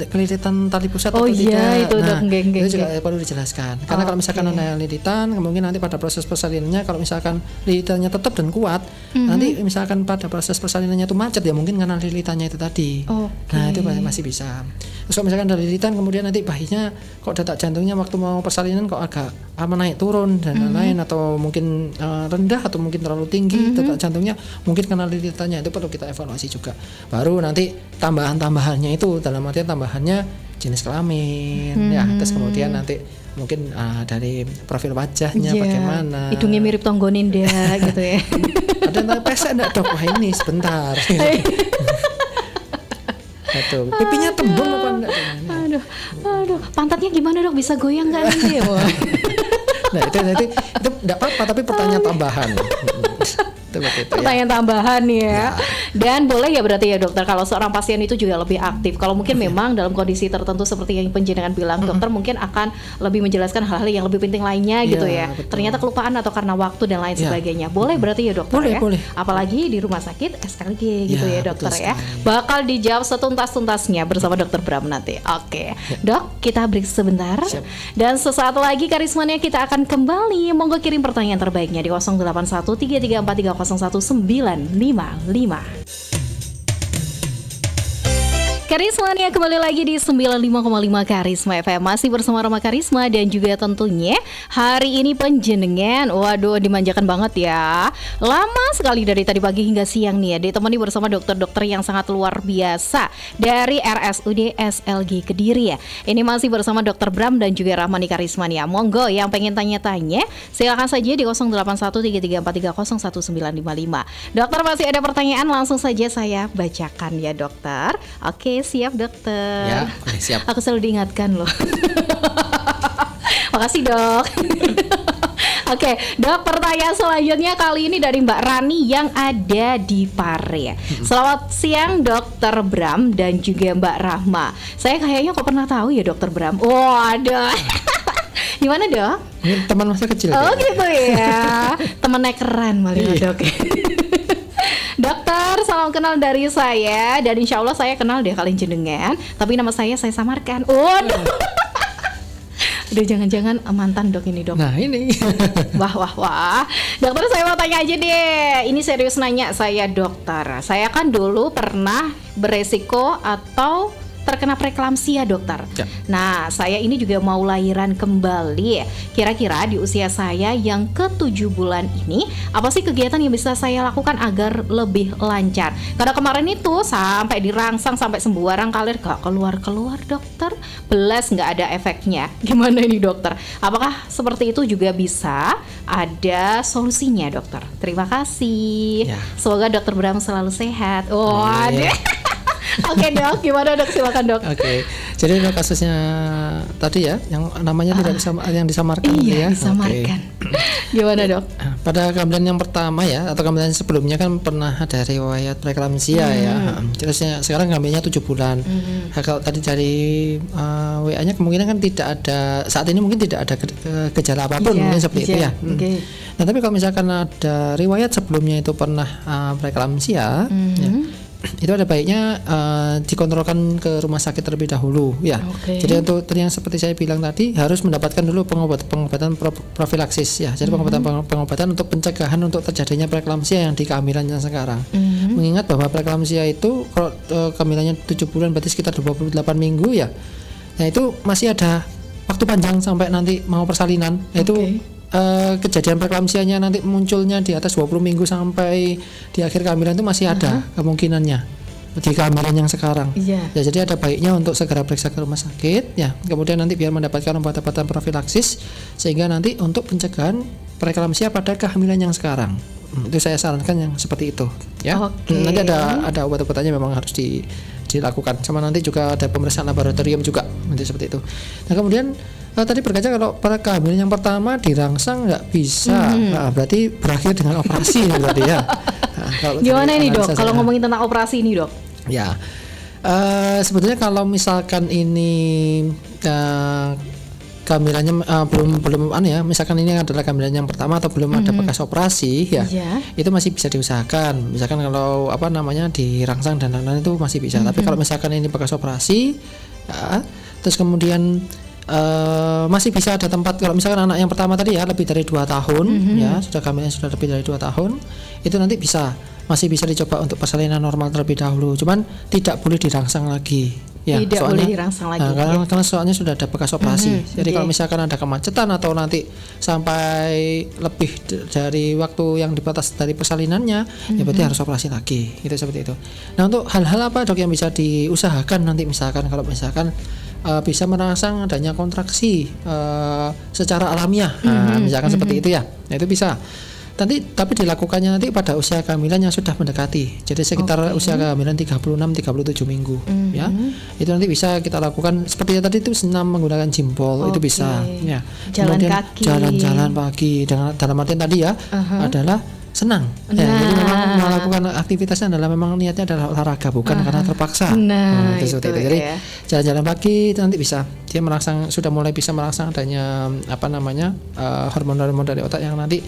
kelilitan tali pusat atau iya, tidak? Itu, Dok. Itu juga perlu dijelaskan. Karena kalau misalkan ada lilitan, kemungkinan nanti pada proses persalinannya kalau misalkan lilitannya tetap dan kuat, nanti misalkan pada proses persalinannya itu macet ya mungkin karena lilitannya itu tadi. Nah itu masih bisa. Terus kalau misalkan ada lilitan kemudian nanti bayinya kok detak jantungnya waktu mau persalinan kok agak naik turun dan lain-lain, atau mungkin rendah atau mungkin terlalu tinggi detak jantungnya, mungkin karena lilitannya, itu perlu kita evaluasi juga. Baru nanti tambahannya itu dalam artian tambahannya jenis kelamin ya, terus kemudian nanti mungkin dari profil wajahnya bagaimana, hidungnya mirip Tonggoninda gitu ya. Ada yang pesek enggak dok? Wah ini sebentar. Aduh, pipinya tembem apa enggak? Aduh, pantatnya gimana dok? Bisa goyang nggak nanti? Nah itu enggak apa-apa, tapi pertanyaan tambahan. Pertanyaan tambahan ya. Dan boleh ya berarti ya dokter, kalau seorang pasien itu juga lebih aktif. Kalau mungkin memang dalam kondisi tertentu seperti yang penjenengan bilang, dokter mungkin akan lebih menjelaskan hal-hal yang lebih penting lainnya gitu ya. Betul. Ternyata kelupaan atau karena waktu dan lain sebagainya. Boleh berarti ya dokter ya. Boleh. Apalagi di rumah sakit SLG gitu ya dokter ya. Bakal dijawab setuntas-tuntasnya bersama dokter Bram nanti. Oke. Dok, kita break sebentar. Siap. Dan sesaat lagi Karismania kita akan kembali. Monggo kirim pertanyaan terbaiknya di 081334319555. Karismania kembali lagi di 95,5 Karisma FM. Masih bersama Roma Karisma dan juga tentunya hari ini penjenengan, waduh dimanjakan banget ya. Lama sekali dari tadi pagi hingga siang nih ya, ditemani bersama dokter-dokter yang sangat luar biasa dari RSUD SLG Kediri ya. Ini masih bersama Dokter Bram dan juga Rahmani Karismania. Monggo yang pengen tanya-tanya silakan saja di 081334311955. Dokter masih ada pertanyaan, langsung saja saya bacakan ya dokter. Oke, siap dokter. Ya, siap. Aku selalu diingatkan loh. Makasih dok. Oke, dok, pertanyaan selanjutnya kali ini dari Mbak Rani yang ada di Pare. Selamat siang dokter Bram dan juga Mbak Rahma. Saya kayaknya kok pernah tahu ya dokter Bram. Waduh. Gimana dok? Ini teman masa kecil. Oh gitu ya. Temennya keren malah dok. Dokter, salam kenal dari saya. Dan insya Allah saya kenal deh kalian jenengan. Tapi nama saya samarkan. Waduh. Udah jangan-jangan mantan dok ini dok. Nah ini. Wah. Dokter saya mau tanya aja deh. Ini serius nanya saya dokter. Saya kan dulu pernah beresiko atau terkena preeklamsia dokter. Ya. Nah saya ini juga mau lahiran kembali. Kira-kira di usia saya yang ke-7 bulan ini, apa sih kegiatan yang bisa saya lakukan agar lebih lancar? Karena kemarin itu sampai dirangsang sampai sembuaran kalir gak keluar-keluar dokter. Belas gak ada efeknya. Gimana ini dokter? Apakah seperti itu juga bisa ada solusinya dokter? Terima kasih ya. Semoga dokter Bram selalu sehat. Waduh. Oke dok, gimana dok? Silakan dok. Oke, jadi untuk kasusnya tadi ya, yang namanya tidak bisa, yang disamarkan. Iya, ya. disamarkan. Gimana dok? Pada kehamilan yang pertama ya, atau kehamilan sebelumnya kan pernah ada riwayat preeklamsia ya. Terusnya sekarang kehamilannya 7 bulan. Kalau tadi dari WA-nya kemungkinan kan tidak ada, saat ini mungkin tidak ada gejala apapun, mungkin seperti itu ya. Nah tapi kalau misalkan ada riwayat sebelumnya itu pernah preeklamsia, ya, itu ada baiknya dikontrolkan ke rumah sakit terlebih dahulu ya. Jadi untuk yang seperti saya bilang tadi harus mendapatkan dulu pengobatan profilaksis ya. Jadi pengobatan untuk pencegahan untuk terjadinya preeklamsia yang di kehamilannya sekarang. Mengingat bahwa preeklamsia itu kalau kehamilannya 7 bulan berarti sekitar 28 minggu ya. Nah itu masih ada waktu panjang sampai nanti mau persalinan. Itu kejadian preeklamsianya nanti munculnya di atas 20 minggu sampai di akhir kehamilan itu masih ada kemungkinannya di kehamilan yang sekarang. Ya, jadi ada baiknya untuk segera periksa ke rumah sakit ya. Kemudian nanti biar mendapatkan obat-obatan profilaksis sehingga nanti untuk pencegahan preeklamsia pada kehamilan yang sekarang. Itu saya sarankan yang seperti itu ya. Nanti ada obat-obatannya memang harus dilakukan. Sama nanti juga ada pemeriksaan laboratorium juga nanti seperti itu. Nah kemudian tadi berkaca kalau pada kehamilan yang pertama dirangsang nggak bisa, berarti berakhir dengan operasi berarti ya. Gimana ini dok? Kalau ngomongin tentang operasi ini dok? Ya, sebetulnya kalau misalkan ini kehamilannya belum ya, misalkan ini adalah kehamilan yang pertama atau belum ada bekas operasi ya, itu masih bisa diusahakan. Misalkan kalau dirangsang dan lain-lain itu masih bisa. Tapi kalau misalkan ini bekas operasi ya, terus kemudian masih bisa ada tempat. Kalau misalkan anak yang pertama tadi ya lebih dari 2 tahun ya, sudah kehamilan sudah lebih dari 2 tahun, itu nanti masih bisa dicoba untuk persalinan normal terlebih dahulu. Cuman tidak boleh dirangsang lagi. Ya, tidak boleh dirangsang lagi. Karena soalnya sudah ada bekas operasi. Jadi kalau misalkan ada kemacetan atau nanti sampai lebih dari waktu yang dibatas dari persalinannya, ya berarti harus operasi lagi. Itu seperti itu. Nah, untuk hal-hal apa dok yang bisa diusahakan nanti misalkan kalau misalkan bisa merangsang adanya kontraksi secara alamiah, misalkan seperti itu ya. Nah, itu bisa. Tapi dilakukannya nanti pada usia kehamilan yang sudah mendekati. Jadi sekitar usia kehamilan 36-37 minggu ya. Itu nanti bisa kita lakukan seperti tadi itu senam menggunakan jimpol, itu bisa ya. Jalan-jalan pagi dalam artian tadi ya adalah senang. Ya, jadi memang melakukan aktivitasnya adalah memang niatnya adalah olahraga bukan karena terpaksa. Itu. Jadi jalan-jalan pagi itu nanti bisa dia sudah mulai bisa merangsang adanya hormon-hormon dari otak yang nanti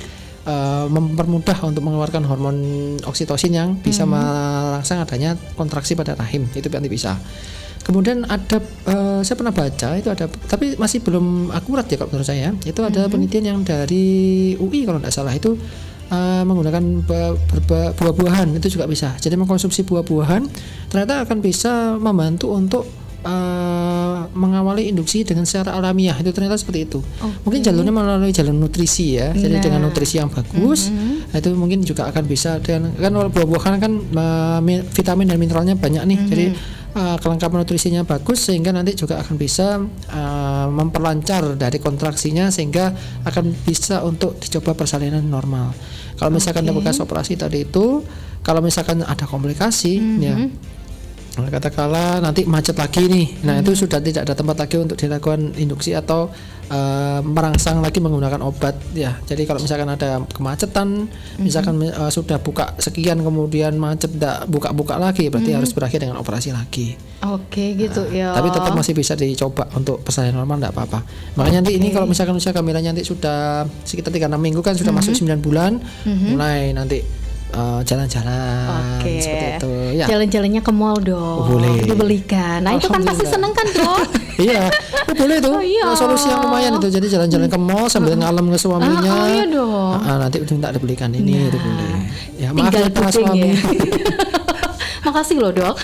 mempermudah untuk mengeluarkan hormon oksitosin yang bisa merangsang adanya kontraksi pada rahim. Itu nanti bisa. Kemudian ada saya pernah baca itu ada, tapi masih belum akurat ya kalau menurut saya. Itu ada penelitian yang dari UI kalau tidak salah itu menggunakan buah-buahan itu juga bisa. Jadi mengkonsumsi buah-buahan ternyata akan bisa membantu untuk mengawali induksi dengan secara alamiah. Itu ternyata seperti itu. Mungkin jalurnya melalui jalur nutrisi ya. Jadi dengan nutrisi yang bagus itu mungkin juga akan bisa. Dan kan buah-buahan kan vitamin dan mineralnya banyak nih. Jadi kelengkapan nutrisinya bagus sehingga nanti juga akan bisa memperlancar dari kontraksinya sehingga akan bisa untuk dicoba persalinan normal. Kalau misalkan ada bekas operasi tadi itu, kalau misalkan ada komplikasi ya katakanlah nanti macet lagi nih, nah itu sudah tidak ada tempat lagi untuk dilakukan induksi atau merangsang lagi menggunakan obat ya. Jadi kalau misalkan ada kemacetan, misalkan sudah buka sekian kemudian macet tidak buka-buka lagi, berarti harus berakhir dengan operasi lagi. Gitu ya. Tapi tetap masih bisa dicoba untuk persalinan normal, tidak apa-apa. Makanya nanti ini kalau misalkan usia kehamilan nanti sudah sekitar 3-6 minggu kan sudah masuk 9 bulan, mulai nanti jalan-jalan seperti itu ya. Jalan-jalannya ke mall dong, boleh dibelikan. Nah itu kan pasti seneng kan dong. Iya, boleh tuh. Solusi yang lumayan itu. Jadi jalan-jalan ke mall sambil ngalem ke suaminya. Iya dong. Nanti minta dibelikan ini itu boleh. Ya maaf ya Pak suami. Makasih loh dok.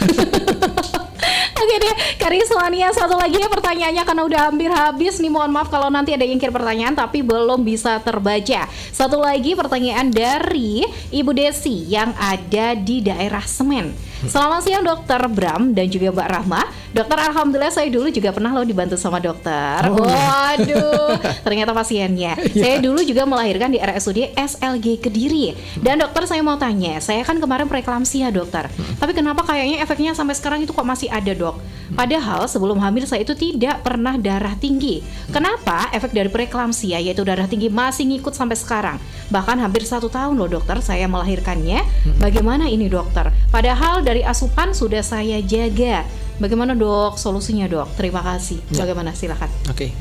Oke deh, Karismania, satu lagi ya pertanyaannya karena udah hampir habis nih. Mohon maaf kalau nanti ada yang kirim pertanyaan tapi belum bisa terbaca. Satu lagi pertanyaan dari Ibu Desi yang ada di daerah Semen. Selamat siang Dokter Bram dan juga Mbak Rahma. Dokter, alhamdulillah saya dulu juga pernah dibantu sama dokter. Waduh, ternyata pasiennya. Saya dulu juga melahirkan di RSUD SLG Kediri. Dan dokter, saya mau tanya, saya kan kemarin preeklamsia dokter. Tapi kenapa kayaknya efeknya sampai sekarang itu kok masih ada dok? Padahal sebelum hamil saya itu tidak pernah darah tinggi. Kenapa efek dari preeklamsia yaitu darah tinggi masih ngikut sampai sekarang? Bahkan hampir 1 tahun loh dokter saya melahirkannya. Bagaimana ini dokter? Padahal dari asupan sudah saya jaga. Bagaimana dok solusinya dok? Terima kasih. Bagaimana silakan. Oke.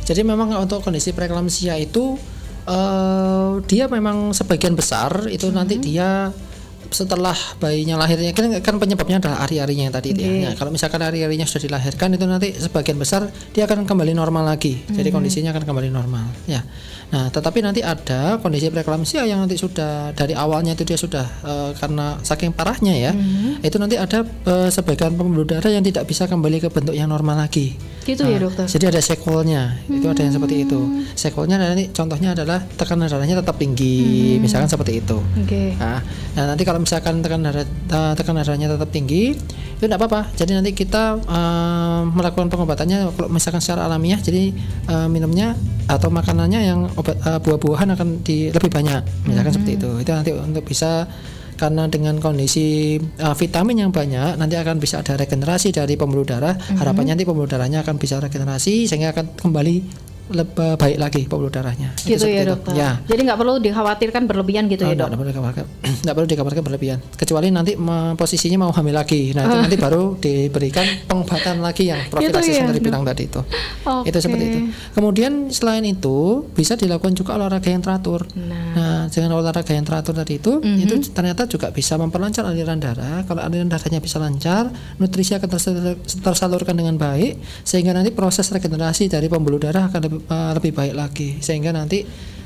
Jadi memang untuk kondisi preeklamsia itu dia memang sebagian besar itu nanti dia setelah bayinya lahirnya kan penyebabnya adalah ari-arinya yang tadi ya. Nah, kalau misalkan ari-arinya sudah dilahirkan itu nanti sebagian besar dia akan kembali normal lagi. Jadi kondisinya akan kembali normal ya. Nah, tetapi nanti ada kondisi preeklamsia yang nanti sudah dari awalnya itu dia sudah karena saking parahnya ya. Itu nanti ada sebagian pembuluh darah yang tidak bisa kembali ke bentuk yang normal lagi. Gitu ya dokter. Jadi ada sequelnya. Itu ada yang seperti itu. Sequelnya nanti contohnya adalah tekanan darahnya tetap tinggi, misalkan seperti itu. Nah, nanti kalau misalkan tekanan darahnya tetap tinggi, itu tidak apa-apa. Jadi nanti kita melakukan pengobatannya kalau misalkan secara alamiah. Jadi minumnya atau makanannya yang obat buah-buahan akan lebih banyak, misalkan seperti itu. Itu nanti untuk bisa, karena dengan kondisi vitamin yang banyak nanti akan bisa ada regenerasi dari pembuluh darah. Harapannya nanti pembuluh darahnya akan bisa regenerasi sehingga akan kembali lebih baik lagi pembuluh darahnya. Gitu ya dokter. Ya. Jadi nggak perlu dikhawatirkan berlebihan gitu ya dok? Nggak perlu dikhawatirkan berlebihan. Kecuali nanti posisinya mau hamil lagi. Nah itu nanti baru diberikan pengobatan lagi yang profilaksis yang tadi bilang tadi itu. Itu seperti itu. Kemudian selain itu bisa dilakukan juga olahraga yang teratur. Nah dengan olahraga yang teratur tadi itu ternyata juga bisa memperlancar aliran darah. Kalau aliran darahnya bisa lancar, nutrisi akan tersalurkan dengan baik, sehingga nanti proses regenerasi dari pembuluh darah akan lebih baik lagi, sehingga nanti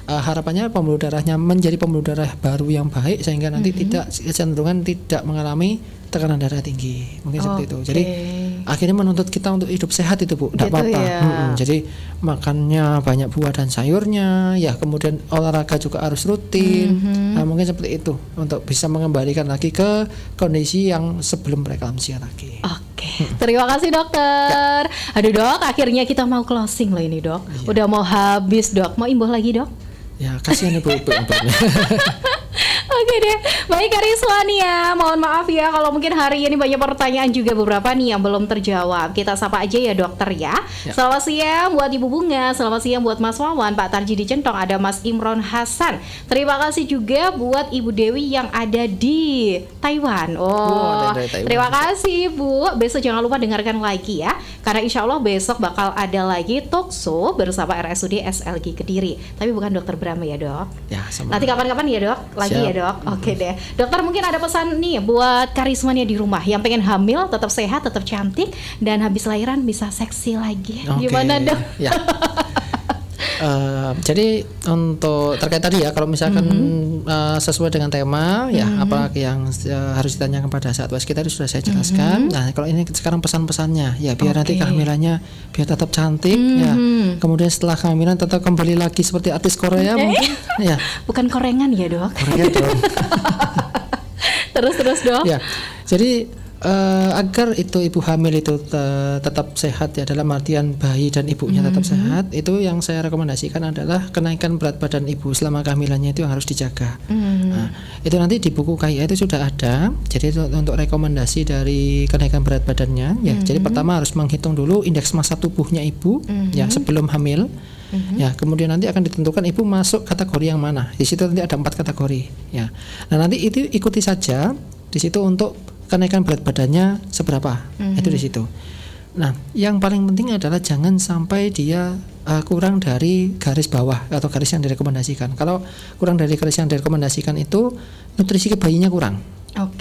harapannya pembuluh darahnya menjadi pembuluh darah baru yang baik, sehingga nanti tidak kecenderungan tidak mengalami tekanan darah tinggi, mungkin seperti itu. Jadi akhirnya menuntut kita untuk hidup sehat itu Bu, tidak apa-apa. Jadi makannya banyak buah dan sayurnya, ya kemudian olahraga juga harus rutin. Nah, mungkin seperti itu untuk bisa mengembalikan lagi ke kondisi yang sebelum preeklamsia lagi. Terima kasih dokter. Aduh dok, akhirnya kita mau closing loh ini dok. Udah mau habis dok, mau imbuh lagi dok? Ya kasihan ibu-ibu. Oke deh, baik Kariswania, mohon maaf ya kalau mungkin hari ini banyak pertanyaan juga beberapa nih yang belum terjawab. Kita sapa aja ya dokter ya. Selamat siang buat Ibu Bunga, selamat siang buat Mas Wawan, Pak Tarji di Centong, ada Mas Imron Hasan. Terima kasih juga buat Ibu Dewi yang ada di Taiwan. Terima kasih Bu. Besok jangan lupa dengarkan lagi ya, karena insya Allah besok bakal ada lagi talkshow bersama RSUD SLG Kediri. Tapi bukan dokter Brahma ya dok. Ya, nanti kapan-kapan ya dok, lagi ya dok. Oke deh, dokter mungkin ada pesan nih buat Kariswania di rumah yang pengen hamil, tetap sehat, tetap cantik, dan habis lahiran bisa seksi lagi. Gimana dok? Ya. Jadi untuk terkait tadi ya, kalau misalkan sesuai dengan tema ya, apalagi yang harus ditanyakan pada saat waskita tadi sudah saya jelaskan. Nah kalau ini sekarang pesan-pesannya ya, biar nanti kehamilannya biar tetap cantik ya, kemudian setelah kehamilan tetap kembali lagi seperti artis Korea mungkin ya. Bukan korengan ya dok? Korea dong. Terus dok. Ya, jadi agar itu ibu hamil itu tetap sehat ya, dalam artian bayi dan ibunya tetap sehat, itu yang saya rekomendasikan adalah kenaikan berat badan ibu selama kehamilannya itu yang harus dijaga. Nah, itu nanti di buku KIA itu sudah ada. Jadi untuk rekomendasi dari kenaikan berat badannya ya, jadi pertama harus menghitung dulu indeks massa tubuhnya ibu ya sebelum hamil. Ya, kemudian nanti akan ditentukan ibu masuk kategori yang mana. Di situ nanti ada 4 kategori ya. Nah, nanti itu ikuti saja di situ untuk kenaikan berat badannya seberapa, itu di situ. Nah, yang paling penting adalah jangan sampai dia kurang dari garis bawah atau garis yang direkomendasikan. Kalau kurang dari garis yang direkomendasikan itu nutrisi ke bayinya kurang.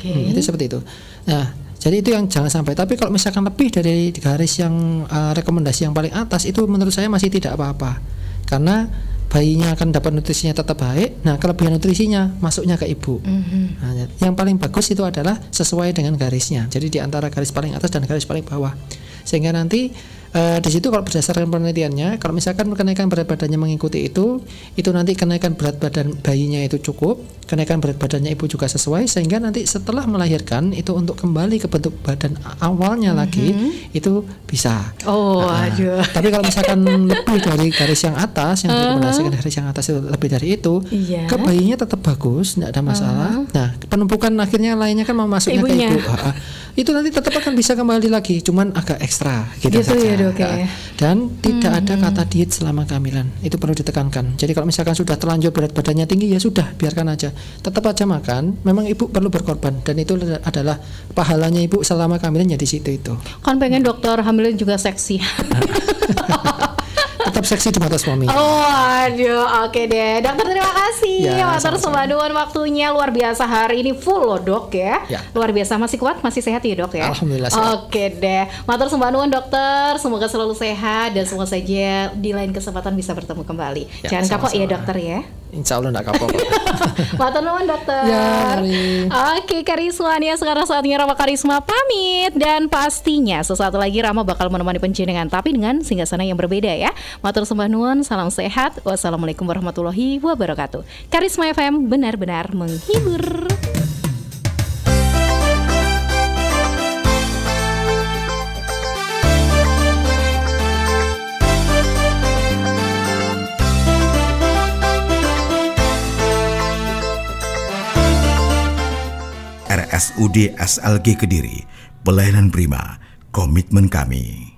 Itu seperti itu. Nah, jadi itu yang jangan sampai. Tapi kalau misalkan lebih dari garis yang rekomendasi yang paling atas, itu menurut saya masih tidak apa-apa, karena bayinya akan dapat nutrisinya tetap baik. Nah, kelebihan nutrisinya masuknya ke ibu. Nah, yang paling bagus itu adalah sesuai dengan garisnya. Jadi di antara garis paling atas dan garis paling bawah. Sehingga nanti di situ kalau berdasarkan penelitiannya, kalau misalkan kenaikan berat badannya mengikuti itu nanti kenaikan berat badan bayinya itu cukup, kenaikan berat badannya ibu juga sesuai, sehingga nanti setelah melahirkan itu untuk kembali ke bentuk badan awalnya lagi itu bisa. Tapi kalau misalkan lebih dari garis yang atas, yang direkomendasikan garis yang atas itu lebih dari itu, ke bayinya tetap bagus, tidak ada masalah. Nah, penumpukan akhirnya lainnya kan mau masuknya ke ibu. Itu nanti tetap akan bisa kembali lagi, cuman agak ekstra gitu saja. Ya, dok, dan tidak ada kata diet selama kehamilan, itu perlu ditekankan. Jadi kalau misalkan sudah terlanjur berat badannya tinggi, ya sudah, biarkan aja, tetap aja makan. Memang ibu perlu berkorban, dan itu adalah pahalanya ibu selama kehamilannya di situ itu. Kan pengen dokter hamilin juga seksi. Tetap seksi di mata suami. Oke deh. Dokter terima kasih. Matur sembahnuan waktunya luar biasa hari ini full loh dok ya. Luar biasa, masih kuat, masih sehat ya dok ya. Alhamdulillah sehat. Oke deh. Matur sembahnuan dokter, semoga selalu sehat dan semoga saja di lain kesempatan bisa bertemu kembali. Jangan kapok ya dokter ya. Insya Allah enggak kapok. Matur nuwun dokter. Oke Kariswania, sekarang saatnya Rama Karisma pamit, dan pastinya sesaat lagi Rama bakal menemani penjenengan tapi dengan singgasana yang berbeda ya. Matur sembah nuwun, salam sehat. Wassalamualaikum warahmatullahi wabarakatuh. Karisma FM benar-benar menghibur. RSUD SLG Kediri, pelayanan prima, komitmen kami.